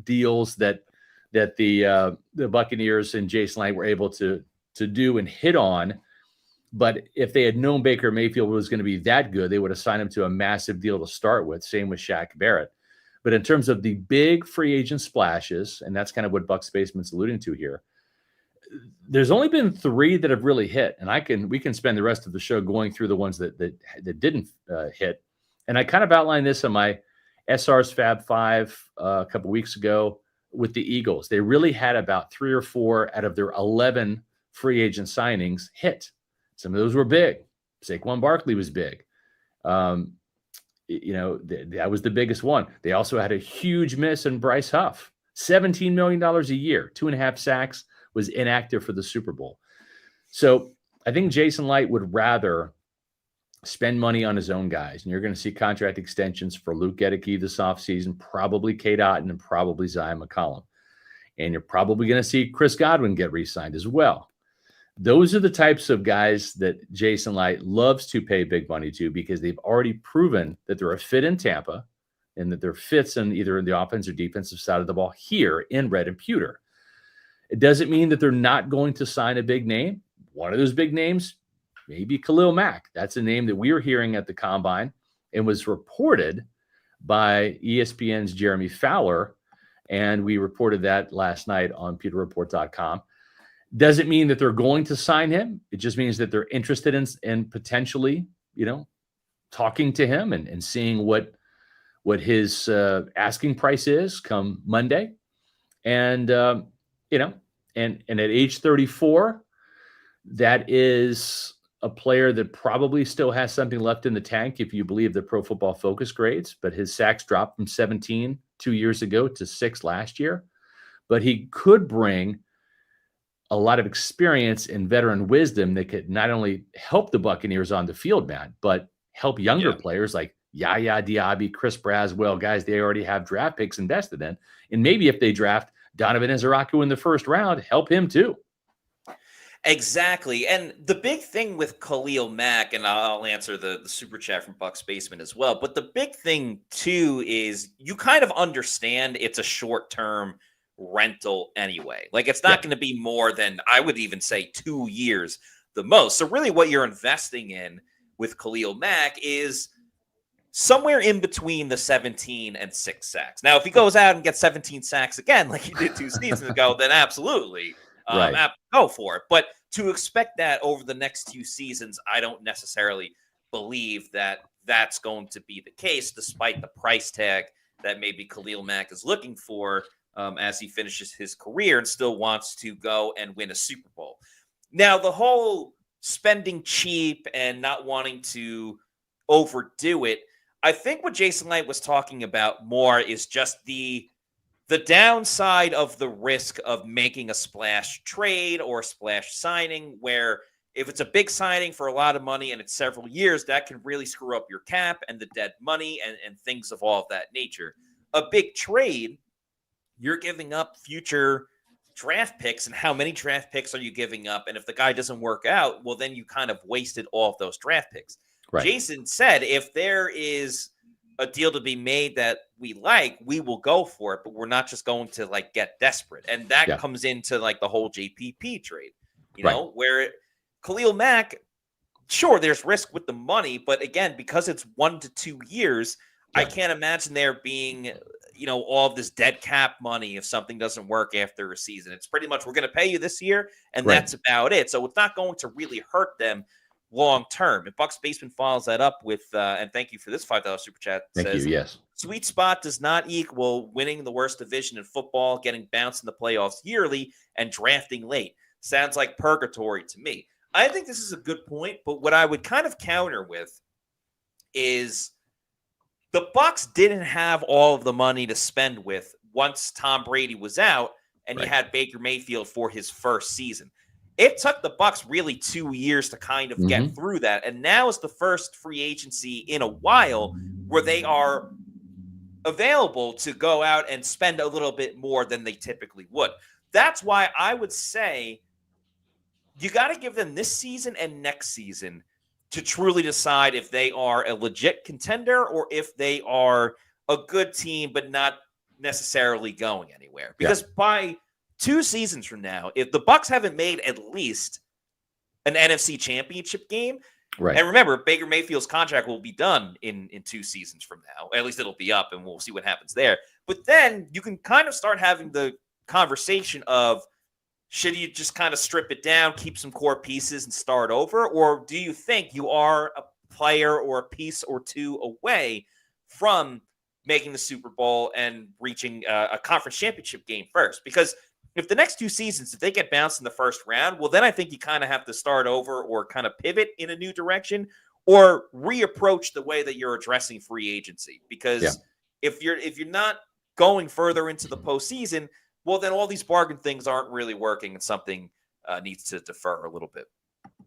deals that the Buccaneers and Jason Light were able to do and hit on. But if they had known Baker Mayfield was going to be that good, they would have signed him to a massive deal to start with. Same with Shaq Barrett. But in terms of the big free agent splashes, and that's kind of what Bucs Basement's alluding to here, there's only been 3 that have really hit. And we can spend the rest of the show going through the ones that didn't hit. And I kind of outlined this in my SR's Fab Five a couple weeks ago with the Eagles. They really had about 3 or 4 out of their 11 free agent signings hit. Some of those were big. Saquon Barkley was big. That was the biggest one. They also had a huge miss in Bryce Huff. $17 million a year, 2.5 sacks, was inactive for the Super Bowl. So I think Jason Light would rather spend money on his own guys. And you're going to see contract extensions for Luke Gedeke this offseason, probably Kate Otten, and probably Zion McCollum. And you're probably going to see Chris Godwin get re-signed as well. Those are the types of guys that Jason Light loves to pay big money to because they've already proven that they're a fit in Tampa and that they're fits in either in the offense or defensive side of the ball here in red and pewter. It doesn't mean that they're not going to sign a big name. One of those big names, maybe Khalil Mack. That's a name that we were hearing at the Combine and was reported by ESPN's Jeremy Fowler. And we reported that last night on pewterreport.com. Doesn't mean that they're going to sign him. It just means that they're interested in potentially, talking to him and seeing what his asking price is come Monday. And, and at age 34, that is a player that probably still has something left in the tank if you believe the Pro Football Focus grades, but his sacks dropped from 17 2 years ago to 6 last year. But he could bring a lot of experience and veteran wisdom that could not only help the Buccaneers on the field, Matt, but help younger players like Yaya Diaby, Chris Braswell, guys they already have draft picks invested in. And maybe if they draft Donovan Ezeraku in the first round, help him too. Exactly. And the big thing with Khalil Mack, and I'll answer the super chat from Bucs Basement as well, but the big thing too is you kind of understand it's a short-term rental anyway. Like it's not going to be more than, I would even say, 2 years the most. So really what you're investing in with Khalil Mack is somewhere in between the 17 and 6 sacks. Now, if he goes out and gets 17 sacks again, like he did 2 seasons ago, then absolutely go for it. But to expect that over the next 2 seasons, I don't necessarily believe that that's going to be the case, despite the price tag that maybe Khalil Mack is looking for as he finishes his career and still wants to go and win a Super Bowl. Now, the whole spending cheap and not wanting to overdo it, I think what Jason Light was talking about more is just the downside of the risk of making a splash trade or splash signing, where if it's a big signing for a lot of money and it's several years, that can really screw up your cap and the dead money and things of all of that nature. A big trade, you're giving up future draft picks, and how many draft picks are you giving up? And if the guy doesn't work out, well, then you kind of wasted all of those draft picks. Right. Jason said, if there is a deal to be made that we like, we will go for it, but we're not just going to get desperate. And that comes into the whole JPP trade, you know, where Khalil Mack, sure, there's risk with the money, but again, because it's 1 to 2 years, I can't imagine there being, all of this dead cap money if something doesn't work after a season. It's pretty much, we're going to pay you this year, and that's about it. So it's not going to really hurt them long term. If Bucs Basement follows that up with, and thank you for this $5 super chat. Thank you. Yes. Sweet spot does not equal winning the worst division in football, getting bounced in the playoffs yearly, and drafting late. Sounds like purgatory to me. I think this is a good point, but what I would kind of counter with is the Bucs didn't have all of the money to spend with once Tom Brady was out and you had Baker Mayfield for his first season. It took the Bucs really 2 years to kind of get through that. And now is the first free agency in a while where they are available to go out and spend a little bit more than they typically would. That's why I would say you got to give them this season and next season to truly decide if they are a legit contender or if they are a good team, but not necessarily going anywhere. Because by 2 seasons from now, if the Bucs haven't made at least an NFC championship game, and remember, Baker Mayfield's contract will be done in 2 seasons from now. At least it'll be up, and we'll see what happens there. But then you can kind of start having the conversation of, should you just kind of strip it down, keep some core pieces, and start over? Or do you think you are a player or a piece or two away from making the Super Bowl and reaching a conference championship game first. Because if the next 2 seasons, if they get bounced in the first round, well, then I think you kind of have to start over or kind of pivot in a new direction or reapproach the way that you're addressing free agency. Because if you're not going further into the postseason, well, then all these bargain things aren't really working, and something needs to defer a little bit.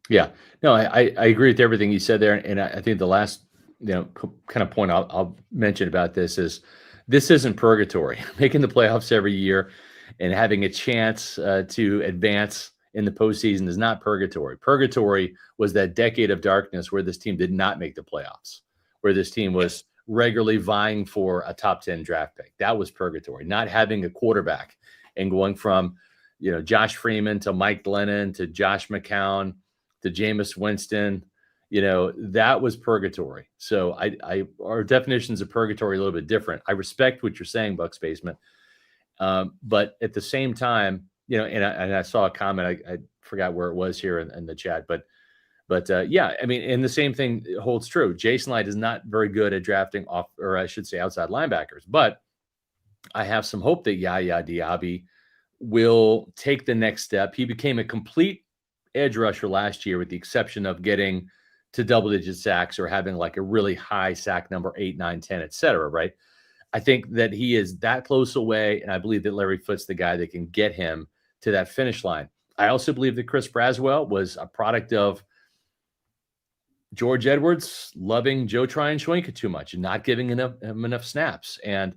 Yeah, no, I agree with everything you said there, and I think the last kind of point I'll mention about this isn't purgatory. Making the playoffs every year and having a chance to advance in the postseason is not purgatory. Purgatory was that decade of darkness where this team did not make the playoffs, where this team was regularly vying for a top 10 draft pick. That was purgatory. Not having a quarterback and going from Josh Freeman to Mike Glennon to Josh McCown to Jameis Winston, that was purgatory. So our definitions of purgatory are a little bit different. I respect what you're saying, Bucs Basement. But at the same time, and I saw a comment, I forgot where it was here in the chat, but yeah, I mean, and the same thing holds true. Jason Light is not very good at drafting off, or I should say outside linebackers, but I have some hope that Yaya Diaby will take the next step. He became a complete edge rusher last year with the exception of getting to double-digit sacks or having like a really high sack number 8, 9, 10, et cetera, right? I think that he is that close away, and I believe that Larry Foote's the guy that can get him to that finish line. I also believe that Chris Braswell was a product of George Edwards loving Joe Tryon-Shoyinka too much and not giving him enough snaps. And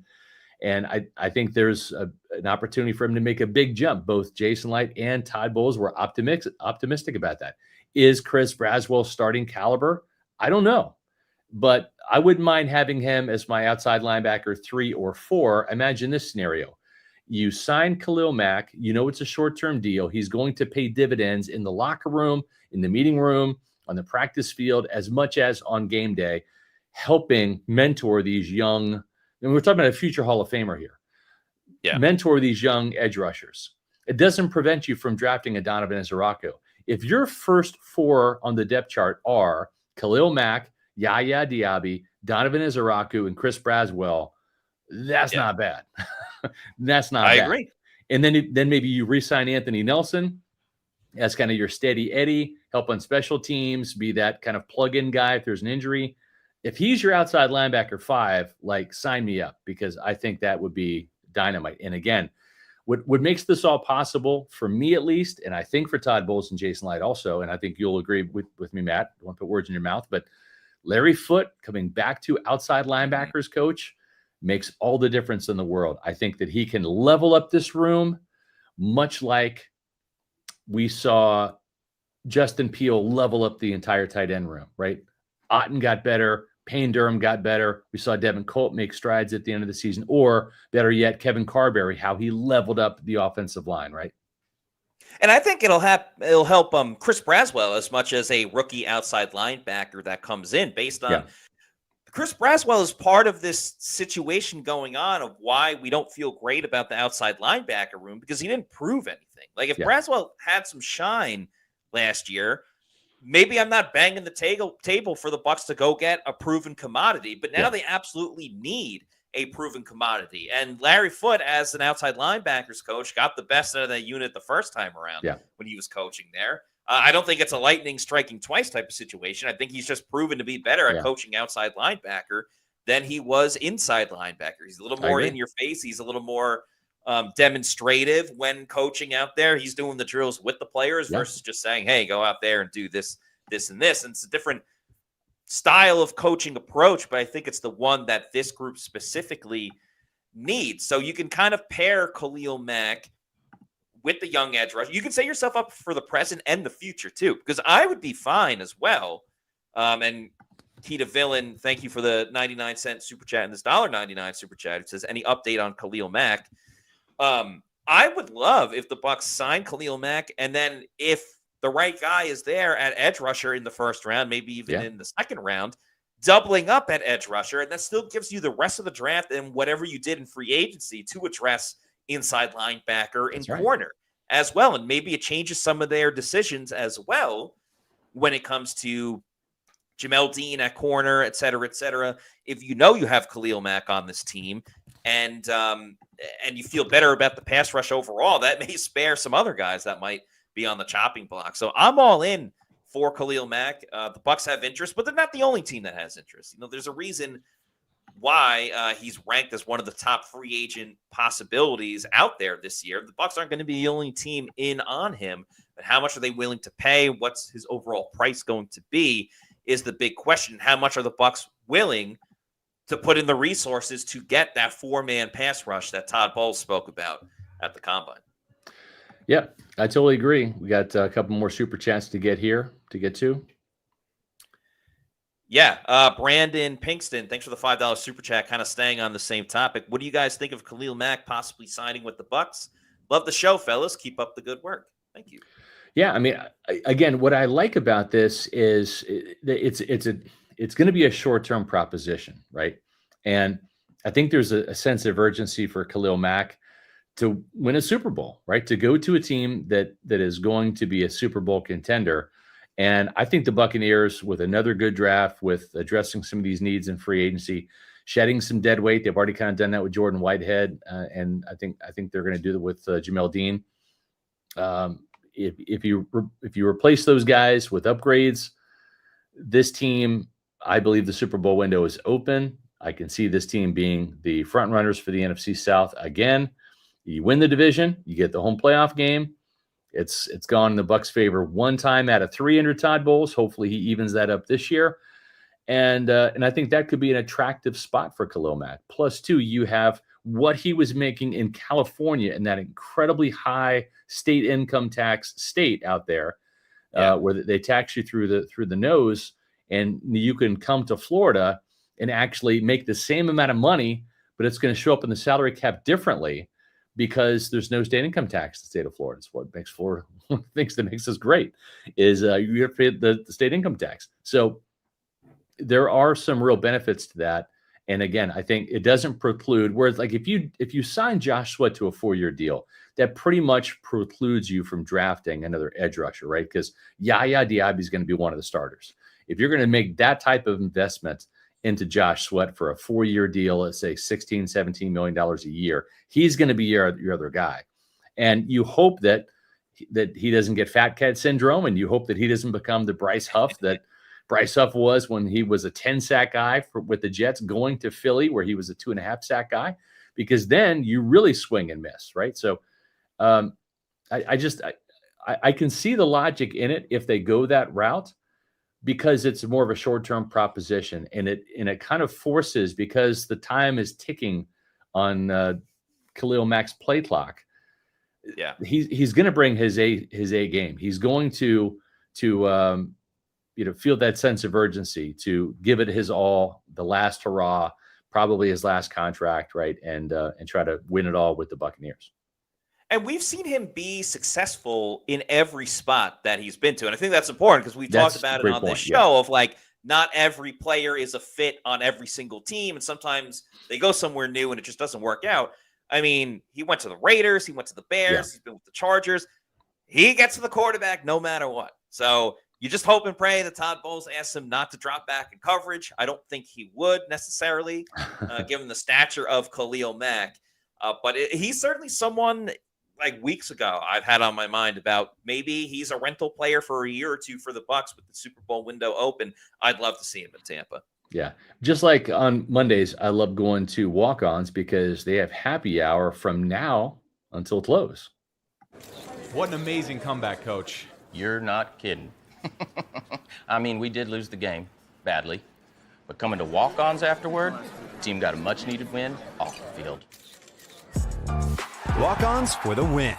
I think there's an opportunity for him to make a big jump. Both Jason Light and Todd Bowles were optimistic about that. Is Chris Braswell starting caliber? I don't know. But I wouldn't mind having him as my outside linebacker 3 or 4. Imagine this scenario. You sign Khalil Mack. It's a short-term deal. He's going to pay dividends in the locker room, in the meeting room, on the practice field, as much as on game day, helping mentor these young, and we're talking about a future Hall of Famer here. Yeah. Mentor these young edge rushers. It doesn't prevent you from drafting a Donovan Ezaraku. If your first 4 on the depth chart are Khalil Mack, Yaya Diaby, Donovan Ezaraku, and Chris Braswell, that's not bad. That's not bad. I agree. And then maybe you re-sign Anthony Nelson as kind of your steady Eddie, help on special teams, be that kind of plug-in guy if there's an injury. If he's your outside linebacker 5, sign me up, because I think that would be dynamite. And again, what makes this all possible, for me at least, and I think for Todd Bowles and Jason Light also, and I think you'll agree with me, Matt, I won't put words in your mouth, but Larry Foote coming back to outside linebackers coach makes all the difference in the world. I think that he can level up this room, much like we saw Justin Peele level up the entire tight end room, right? Otten got better. Payne Durham got better. We saw Devin Colt make strides at the end of the season, or better yet, Kevin Carberry, how he leveled up the offensive line, right? And I think it'll help Chris Braswell as much as a rookie outside linebacker that comes in, based on Chris Braswell is part of this situation going on of why we don't feel great about the outside linebacker room, because he didn't prove anything. Like if Braswell had some shine last year, maybe I'm not banging the table for the Bucs to go get a proven commodity, but now they absolutely need a proven commodity. And Larry Foote, as an outside linebackers coach, got the best out of that unit the first time around when he was coaching there. I don't think it's a lightning striking twice type of situation. I think he's just proven to be better at coaching outside linebacker than he was inside linebacker. He's a little more in your face. He's a little more demonstrative when coaching out there. He's doing the drills with the players versus just saying, hey, go out there and do this, this, and this. And it's a different style of coaching approach, but I think it's the one that this group specifically needs. So you can kind of pair Khalil Mack with the young edge rush. You can set yourself up for the present and the future too, because I would be fine as well. And Keita Villain, thank you for the 99-cent super chat and this $1.99 super chat. It says, any update on Khalil Mack? I would love if the Bucs sign Khalil Mack, and then if the right guy is there at edge rusher in the first round, maybe even in the second round, doubling up at edge rusher, and that still gives you the rest of the draft and whatever you did in free agency to address inside linebacker and corner as well. And maybe it changes some of their decisions as well when it comes to Jamel Dean at corner, et cetera, et cetera. If you know you have Khalil Mack on this team and you feel better about the pass rush overall, that may spare some other guys that might be on the chopping block. So I'm all in for Khalil Mack. The Bucs have interest, but they're not the only team that has interest. You know, there's a reason why he's ranked as one of the top free agent possibilities out there this year. The Bucs aren't going to be the only team in on him, but how much are they willing to pay? What's his overall price going to be is the big question. How much are the Bucs willing to put in the resources to get that 4-man pass rush that Todd Bowles spoke about at the Combine? Yeah, I totally agree. We got a couple more super chats to get to. Yeah, Brandon Pinkston, thanks for the $5 super chat, kind of staying on the same topic. What do you guys think of Khalil Mack possibly signing with the Bucs? Love the show, fellas. Keep up the good work. Thank you. Yeah, I mean, again, what I like about this is it's going to be a short-term proposition, right? And I think there's a sense of urgency for Khalil Mack to win a Super Bowl, right? To go to a team that is going to be a Super Bowl contender. And I think the Buccaneers, with another good draft, with addressing some of these needs in free agency, shedding some dead weight, they've already kind of done that with Jordan Whitehead, and I think they're going to do that with Jamel Dean. If you replace those guys with upgrades, this team, I believe the Super Bowl window is open. I can see this team being the front runners for the NFC South again. You win the division, you get the home playoff game. It's gone in the Bucs' favor one time out of 3 under Todd Bowles. Hopefully he evens that up this year. And I think that could be an attractive spot for Khalil Mack. Plus, too, you have what he was making in California in that incredibly high state income tax state out there, where they tax you through the nose, and you can come to Florida and actually make the same amount of money, but it's going to show up in the salary cap differently because there's no state income tax in the state of Florida. It's what makes Florida, one of the things that makes us great is you have to pay the state income tax. So there are some real benefits to that. And again, I think it doesn't preclude, whereas like if you sign Josh Sweat to a 4-year deal, that pretty much precludes you from drafting another edge rusher, right? Because Yaya Diaby is going to be one of the starters. If you're going to make that type of investment into Josh Sweat for a 4-year deal, let's say $16, $17 million a year, he's going to be your other guy. And you hope that he doesn't get fat cat syndrome, and you hope that he doesn't become the Bryce Huff that Bryce Huff was when he was a 10-sack guy with the Jets going to Philly, where he was a 2.5-sack guy, because then you really swing and miss, right? So I can see the logic in it if they go that route, because it's more of a short-term proposition, and it kind of forces, because the time is ticking on Khalil Mack's play clock. Yeah, he's going to bring his A game. He's going to feel that sense of urgency to give it his all, the last hurrah, probably his last contract, right, and try to win it all with the Buccaneers. And we've seen him be successful in every spot that he's been to. And I think that's important because we've talked about it on this show of like, not every player is a fit on every single team. And sometimes they go somewhere new and it just doesn't work out. I mean, he went to the Raiders, he went to the Bears, he's been with the Chargers. He gets to the quarterback no matter what. So you just hope and pray that Todd Bowles asks him not to drop back in coverage. I don't think he would necessarily, given the stature of Khalil Mack. But he's certainly someone, like weeks ago, I've had on my mind about maybe he's a rental player for a year or two for the Bucs with the Super Bowl window open. I'd love to see him in Tampa. Yeah. Just like on Mondays, I love going to walk-ons because they have happy hour from now until close. What an amazing comeback, Coach. You're not kidding. I mean, we did lose the game badly, but coming to walk-ons afterward, the team got a much-needed win off the field. Walk-ons for the win.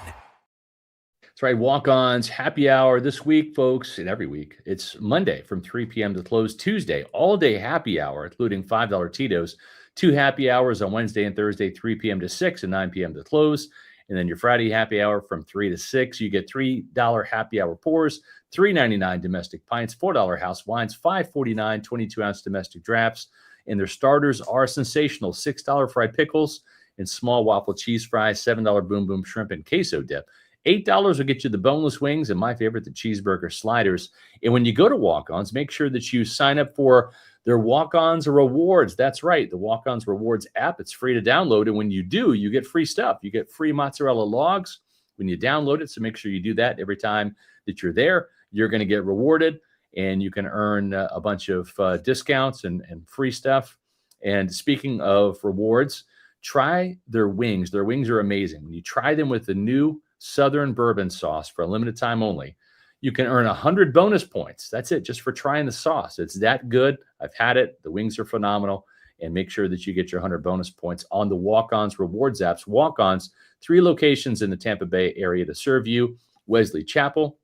That's right. Walk-ons happy hour this week, folks, and every week. It's Monday from 3 p.m. to close. Tuesday, all-day happy hour, including $5 Tito's. 2 happy hours on Wednesday and Thursday, 3 p.m. to 6 and 9 p.m. to close. And then your Friday happy hour from 3 to 6. You get $3 happy hour pours, $3.99 domestic pints, $4 house wines, $5.49 22-ounce domestic drafts. And their starters are sensational. $6 fried pickles and small waffle cheese fries, $7 boom boom shrimp and queso dip. $8 will get you the boneless wings and my favorite, the cheeseburger sliders. And when you go to Walk-Ons, make sure that you sign up for their Walk-Ons Rewards. That's right, the Walk-Ons Rewards app. It's free to download. And when you do, you get free stuff. You get free mozzarella logs when you download it. So make sure you do that every time that you're there. You're going to get rewarded, and you can earn a bunch of discounts and free stuff. And speaking of rewards, try their wings. Their wings are amazing. When you try them with the new Southern bourbon sauce for a limited time only, you can earn 100 bonus points. That's it, just for trying the sauce. It's that good. I've had it. The wings are phenomenal. And make sure that you get your 100 bonus points on the Walk-Ons Rewards apps. Walk-Ons, 3 locations in the Tampa Bay area to serve you: Wesley Chapel,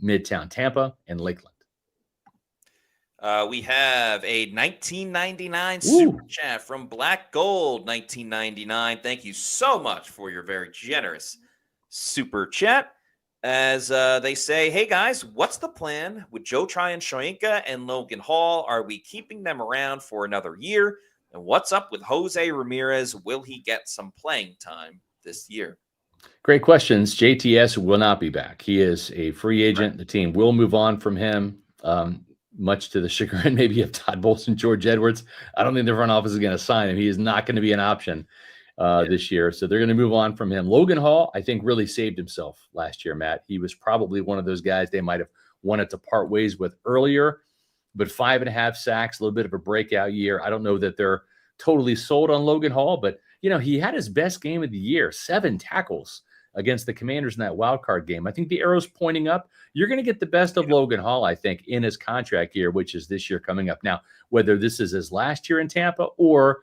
Midtown Tampa, and Lakeland. We have a 1999 super chat from Black Gold 1999. Thank you so much for your very generous super chat. As they say, hey guys, what's the plan with Joe Tryon-Shoyinka and Logan Hall? Are we keeping them around for another year? And what's up with Jose Ramirez? Will he get some playing time this year? Great questions. JTS will not be back. He is a free agent. Right. The team will move on from him, much to the chagrin maybe of Todd Bowles and George Edwards. I don't think the front office is going to sign him. He is not going to be an option this year. So they're going to move on from him. Logan Hall, I think, really saved himself last year, Matt. He was probably one of those guys they might have wanted to part ways with earlier, but 5.5 sacks, a little bit of a breakout year. I don't know that they're totally sold on Logan Hall, but, you know, he had his best game of the year, 7 tackles against the Commanders in that wild card game. I think the arrow's pointing up. You're going to get the best of Logan Hall, I think, in his contract year, which is this year coming up. Now, whether this is his last year in Tampa or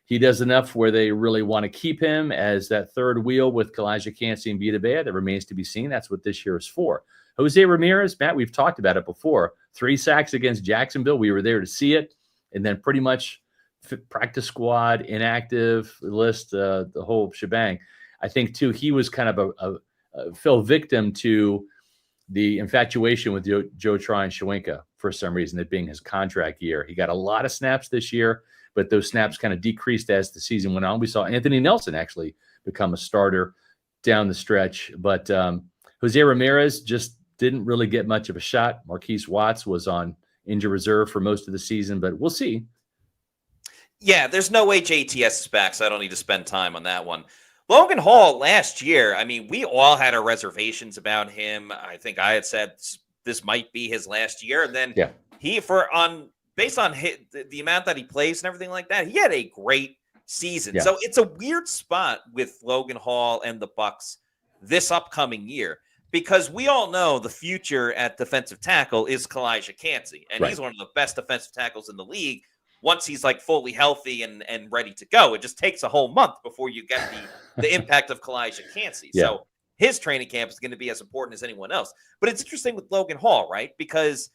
he does enough where they really want to keep him as that third wheel with Kalijah Kancey and Vita Vea, that remains to be seen. That's what this year is for. Jose Ramirez, Matt, we've talked about it before. 3 sacks against Jacksonville. We were there to see it. And then pretty much practice squad, inactive list, the whole shebang. I think, too, he was kind of fell victim to the infatuation with Joe Tryon-Shoyinka for some reason, it being his contract year. He got a lot of snaps this year, but those snaps kind of decreased as the season went on. We saw Anthony Nelson actually become a starter down the stretch. But Jose Ramirez just didn't really get much of a shot. Marquise Watts was on injured reserve for most of the season, but we'll see. Yeah, there's no way JTS is back, so I don't need to spend time on that one. Logan Hall last year, I mean, we all had our reservations about him. I think I had said this might be his last year. And then based on the amount that he plays and everything like that, he had a great season. Yeah. So it's a weird spot with Logan Hall and the Bucs this upcoming year, because we all know the future at defensive tackle is Kalijah Kancey, and he's one of the best defensive tackles in the league. Once he's like fully healthy and ready to go, it just takes a whole month before you get the impact of Kalijah Kancey. Yeah. So his training camp is going to be as important as anyone else. But it's interesting with Logan Hall, right? Because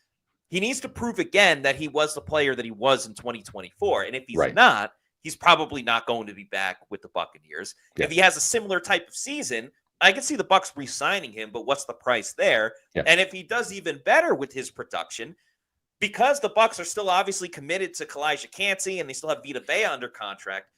he needs to prove again that he was the player that he was in 2024. And if he's not, he's probably not going to be back with the Buccaneers. Yeah. If he has a similar type of season, I can see the Bucs re-signing him, but what's the price there? Yeah. And if he does even better with his production, because the Bucs are still obviously committed to Kalijah Kancey and they still have Vita Vea under contract,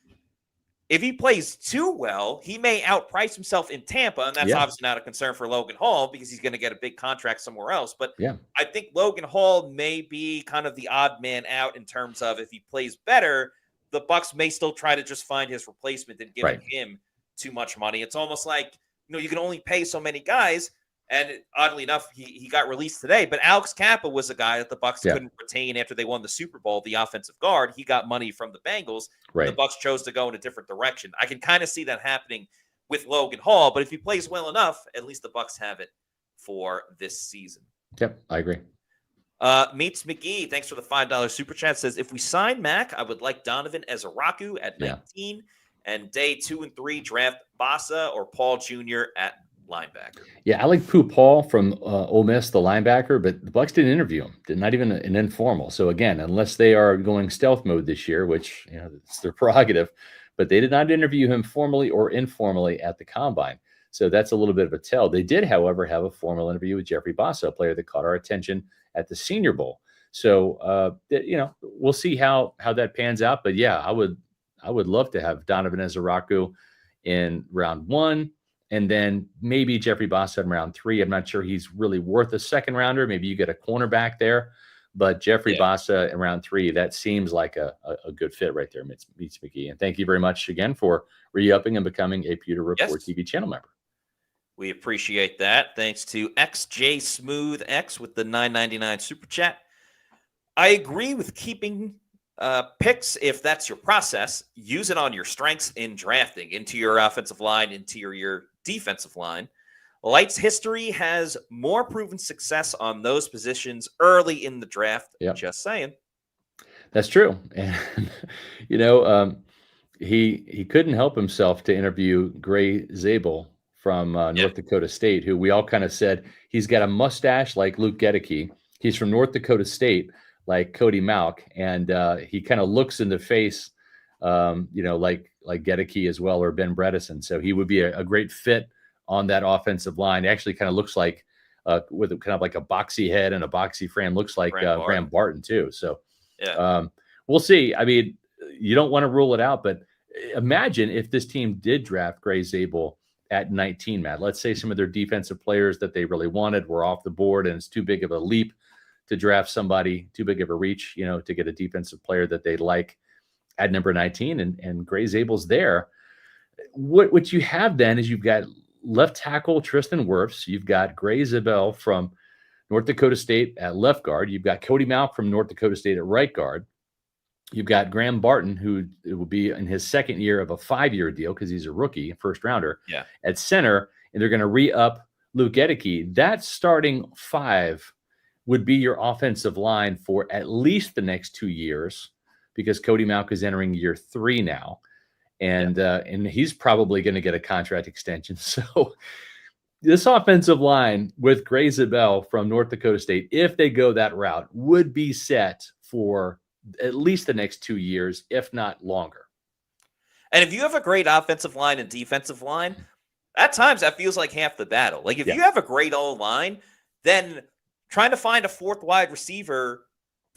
if he plays too well, he may outprice himself in Tampa, and that's obviously not a concern for Logan Hall because he's going to get a big contract somewhere else. But I think Logan Hall may be kind of the odd man out in terms of if he plays better, the Bucs may still try to just find his replacement and give him too much money. It's almost like, you know, you can only pay so many guys. And oddly enough, he got released today. But Alex Kappa was a guy that the Bucs couldn't retain after they won the Super Bowl, the offensive guard. He got money from the Bengals. The Bucs chose to go in a different direction. I can kind of see that happening with Logan Hall. But if he plays well enough, at least the Bucs have it for this season. Yep, I agree. Meets McGee, thanks for the $5 super chat. Says, if we sign Mac, I would like Donovan Ezeraku at 19. And day 2 and 3, draft Bassa or Paul Jr. at linebacker. Yeah, I like Paul from Ole Miss, the linebacker, but the Bucs didn't interview him. Not even an informal. So again, unless they are going stealth mode this year, which, you know, it's their prerogative, but they did not interview him formally or informally at the combine. So that's a little bit of a tell. They did, however, have a formal interview with Jeffrey Bassa, a player that caught our attention at the Senior Bowl. So you know, we'll see how that pans out. But yeah, I would love to have Donovan Ezeraku in round 1. and then maybe Jeffrey Bossa in round 3. I'm not sure he's really worth a second rounder. Maybe you get a cornerback there, but Jeffrey Bossa in round 3, that seems like a good fit right there, Meets McGee. And thank you very much again for re-upping and becoming a Pewter Report TV channel member. We appreciate that. Thanks to XJ Smooth X with the $9.99 super chat. I agree with keeping picks if that's your process. Use it on your strengths in drafting, into your offensive line, into your defensive line. Light's history has more proven success on those positions early in the draft. Yep. Just saying. That's true. And, he couldn't help himself to interview Gray Zabel from North Dakota State, who we all kind of said he's got a mustache like Luke Gedeke. He's from North Dakota State, like Cody Mauch, and he kind of looks in the face, like Gedeke as well, or Ben Bredesen. So he would be a great fit on that offensive line. It actually kind of looks like with kind of like a boxy head and a boxy frame, looks like Graham Barton too. So we'll see. I mean, you don't want to rule it out, but imagine if this team did draft Gray Zabel at 19, Matt. Let's say some of their defensive players that they really wanted were off the board, and it's too big of a leap to draft somebody, too big of a reach, to get a defensive player that they like at number 19, and Gray Zabel's there. What you have then is you've got left tackle Tristan Wirfs, you've got Gray Zabel from North Dakota State at left guard, you've got Cody Mauch from North Dakota State at right guard, you've got Graham Barton, who will be in his second year of a 5-year deal because he's a rookie, first rounder, at center, and they're going to re-up Luke Gedeke. That starting 5 would be your offensive line for at least the next 2 years, because Cody Mauch is entering year 3 now, and he's probably going to get a contract extension. So this offensive line with Gray Zabel from North Dakota State, if they go that route, would be set for at least the next 2 years, if not longer. And if you have a great offensive line and defensive line, at times that feels like half the battle. Like if you have a great O-line, then trying to find a fourth wide receiver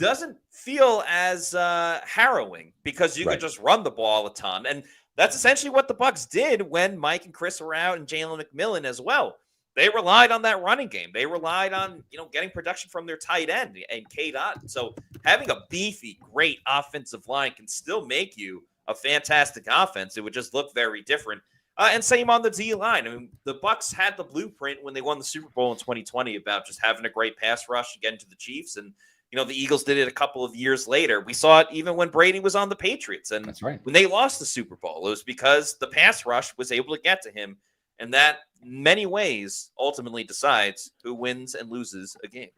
doesn't feel as harrowing, because you could just run the ball a ton. And that's essentially what the Bucs did when Mike and Chris were out, and Jalen McMillan as well. They relied on that running game. They relied on, getting production from their tight end and K-Dot. So having a beefy, great offensive line can still make you a fantastic offense. It would just look very different. And same on the D line. I mean, the Bucs had the blueprint when they won the Super Bowl in 2020 about just having a great pass rush again to the Chiefs. And, the Eagles did it a couple of years later. We saw it even when Brady was on the Patriots. And when they lost the Super Bowl, it was because the pass rush was able to get to him. And that, in many ways, ultimately decides who wins and loses a game.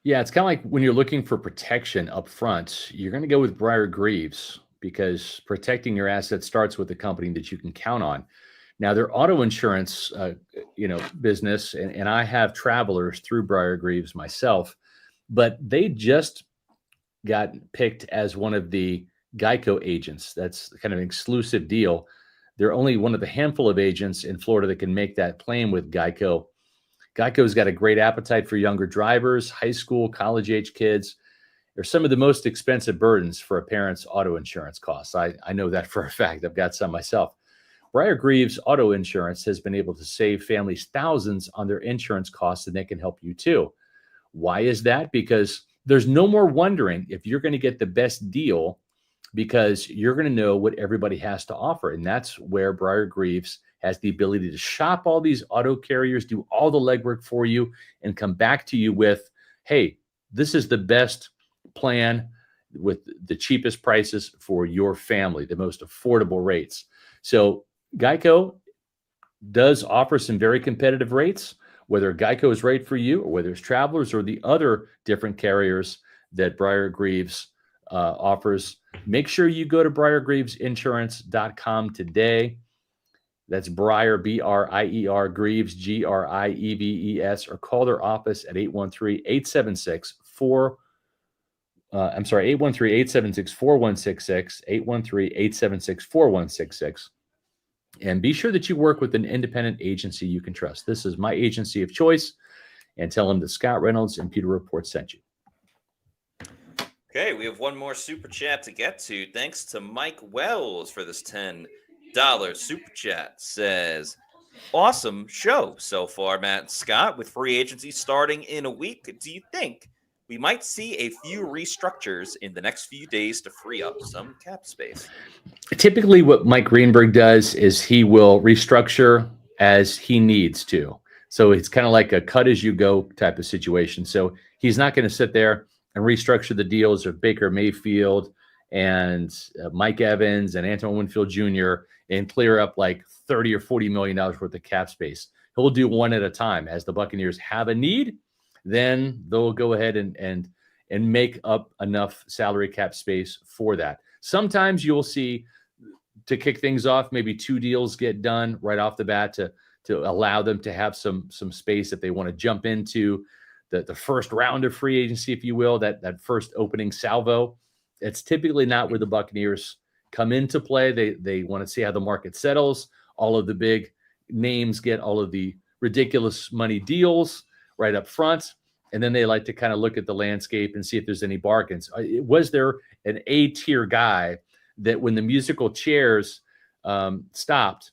Yeah, it's kind of like when you're looking for protection up front, you're going to go with Briar Greaves, because protecting your assets starts with a company that you can count on. Now, their auto insurance, business, and I have Travelers through Briar Greaves myself, but they just got picked as one of the Geico agents. That's kind of an exclusive deal. They're only one of the handful of agents in Florida that can make that claim with Geico. Geico's got a great appetite for younger drivers, high school, college-age kids. They're some of the most expensive burdens for a parent's auto insurance costs. I know that for a fact. I've got some myself. Briar Greaves Auto Insurance has been able to save families thousands on their insurance costs, and they can help you too. Why is that? Because there's no more wondering if you're going to get the best deal, because you're going to know what everybody has to offer. And that's where Briar Greaves has the ability to shop all these auto carriers, do all the legwork for you, and come back to you with, hey, this is the best plan with the cheapest prices for your family, the most affordable rates. So Geico does offer some very competitive rates, whether Geico is right for you or whether it's Travelers or the other different carriers that Briar Greaves offers. Make sure you go to BriarGreavesInsurance.com today. That's Briar, B-R-I-E-R, Greaves, G-R-I-E-V-E-S, or call their office at 813-876-4166, 813-876-4166, 813-876-4166. And be sure that you work with an independent agency you can trust. This is my agency of choice, and tell them that Scott Reynolds and Pewter Report sent you. Okay, we have one more super chat to get to. Thanks to Mike Wells for this $10 super chat. Says, awesome show so far, Matt and Scott. With free agency starting in a week, do you think we might see a few restructures in the next few days to free up some cap space? Typically, what Mike Greenberg does is he will restructure as he needs to. So it's kind of like a cut as you go type of situation. So he's not going to sit there and restructure the deals of Baker Mayfield and Mike Evans and Antoine Winfield Jr. and clear up like $30 or $40 million worth of cap space. He'll do one at a time. As the Buccaneers have a need, then they'll go ahead and make up enough salary cap space for that. Sometimes you'll see, to kick things off, maybe 2 deals get done right off the bat to allow them to have some space if they want to jump into the first round of free agency, if you will, that first opening salvo. It's typically not where the Buccaneers come into play. They want to see how the market settles. All of the big names get all of the ridiculous money deals right up front. And then they like to kind of look at the landscape and see if there's any bargains. Was there an A-tier guy that when the musical chairs stopped,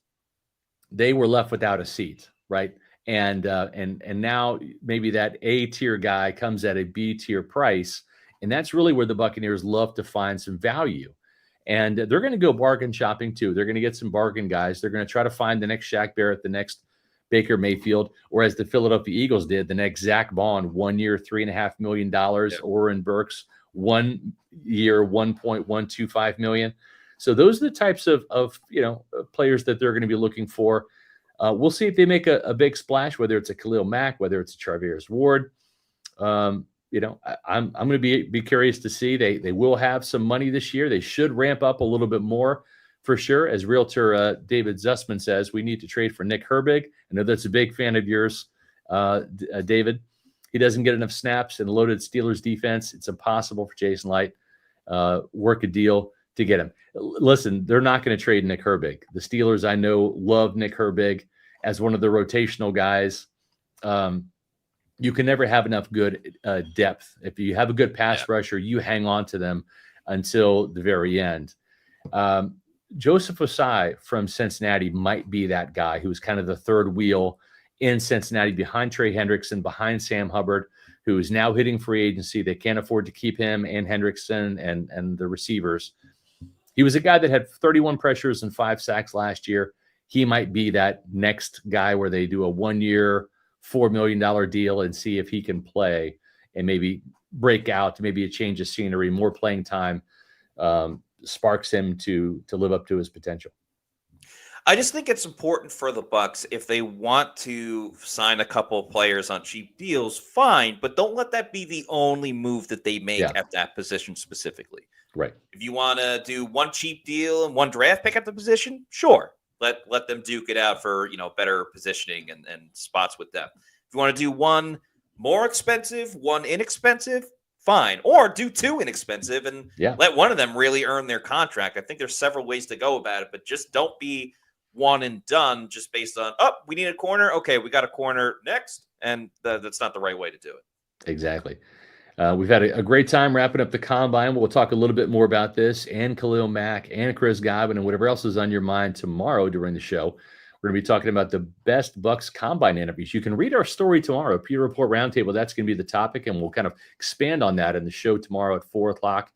they were left without a seat, right? And now maybe that A-tier guy comes at a B-tier price, and that's really where the Buccaneers love to find some value. And they're going to go bargain shopping too. They're going to get some bargain guys. They're going to try to find the next Shaq Barrett, the next Baker Mayfield, or as the Philadelphia Eagles did, the next Zach Bond, 1 year, $3.5 million, Oren Burks, 1 year, $1.125 million. So those are the types of players that they're going to be looking for. We'll see if they make a big splash, whether it's a Khalil Mack, whether it's a Charvarius Ward. I'm going to be curious to see. They will have some money this year. They should ramp up a little bit more for sure. As realtor David Zussman says, we need to trade for Nick Herbig. I know that's a big fan of yours, David. He doesn't get enough snaps in a loaded Steelers defense. It's impossible for Jason Light work a deal to get him. Listen, they're not going to trade Nick Herbig. The Steelers, I know, love Nick Herbig as one of the rotational guys. You can never have enough good depth. If you have a good pass rusher, you hang on to them until the very end. Joseph Osai from Cincinnati might be that guy who's kind of the third wheel in Cincinnati behind Trey Hendrickson, behind Sam Hubbard, who is now hitting free agency. They can't afford to keep him and Hendrickson and the receivers. He was a guy that had 31 pressures and 5 sacks last year. He might be that next guy where they do a 1 year, $4 million deal and see if he can play and maybe break out, maybe a change of scenery, more playing time, sparks him to live up to his potential. I just think it's important for the Bucs, if they want to sign a couple of players on cheap deals, fine, but don't let that be the only move that they make at that position specifically. Right. If you want to do one cheap deal and one draft pick at the position, sure. Let them duke it out for, better positioning and spots with them. If you want to do one more expensive, one inexpensive, fine. Or do 2 inexpensive and let one of them really earn their contract. I think there's several ways to go about it, but just don't be one and done just based on, we need a corner. Okay, we got a corner next. And that's not the right way to do it. Exactly. We've had a great time wrapping up the combine. We'll talk a little bit more about this and Khalil Mack and Chris Godwin and whatever else is on your mind tomorrow during the show. We're going to be talking about the best Bucs combine interviews. You can read our story tomorrow, Pewter Report Roundtable. That's going to be the topic, and we'll kind of expand on that in the show tomorrow at 4:00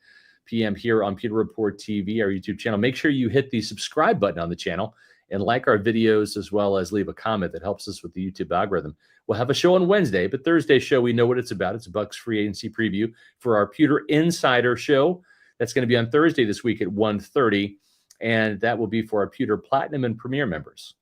p.m. here on Pewter Report TV, our YouTube channel. Make sure you hit the subscribe button on the channel and like our videos, as well as leave a comment that helps us with the YouTube algorithm. We'll have a show on Wednesday, but Thursday's show, we know what it's about. It's a Bucs free agency preview for our Pewter Insider show. That's going to be on Thursday this week at 1:30, and that will be for our Pewter Platinum and Premier members.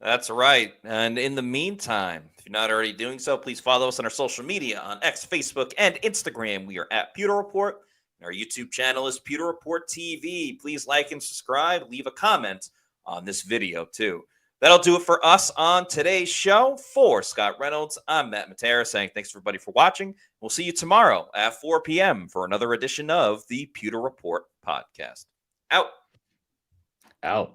That's right. And in the meantime, if you're not already doing so, please follow us on our social media on X, Facebook, and Instagram. We are at Pewter Report. Our YouTube channel is Pewter Report TV. Please like and subscribe. Leave a comment on this video, too. That'll do it for us on today's show. For Scott Reynolds, I'm Matt Matera saying thanks, everybody, for watching. We'll see you tomorrow at 4 p.m. for another edition of the Pewter Report podcast. Out.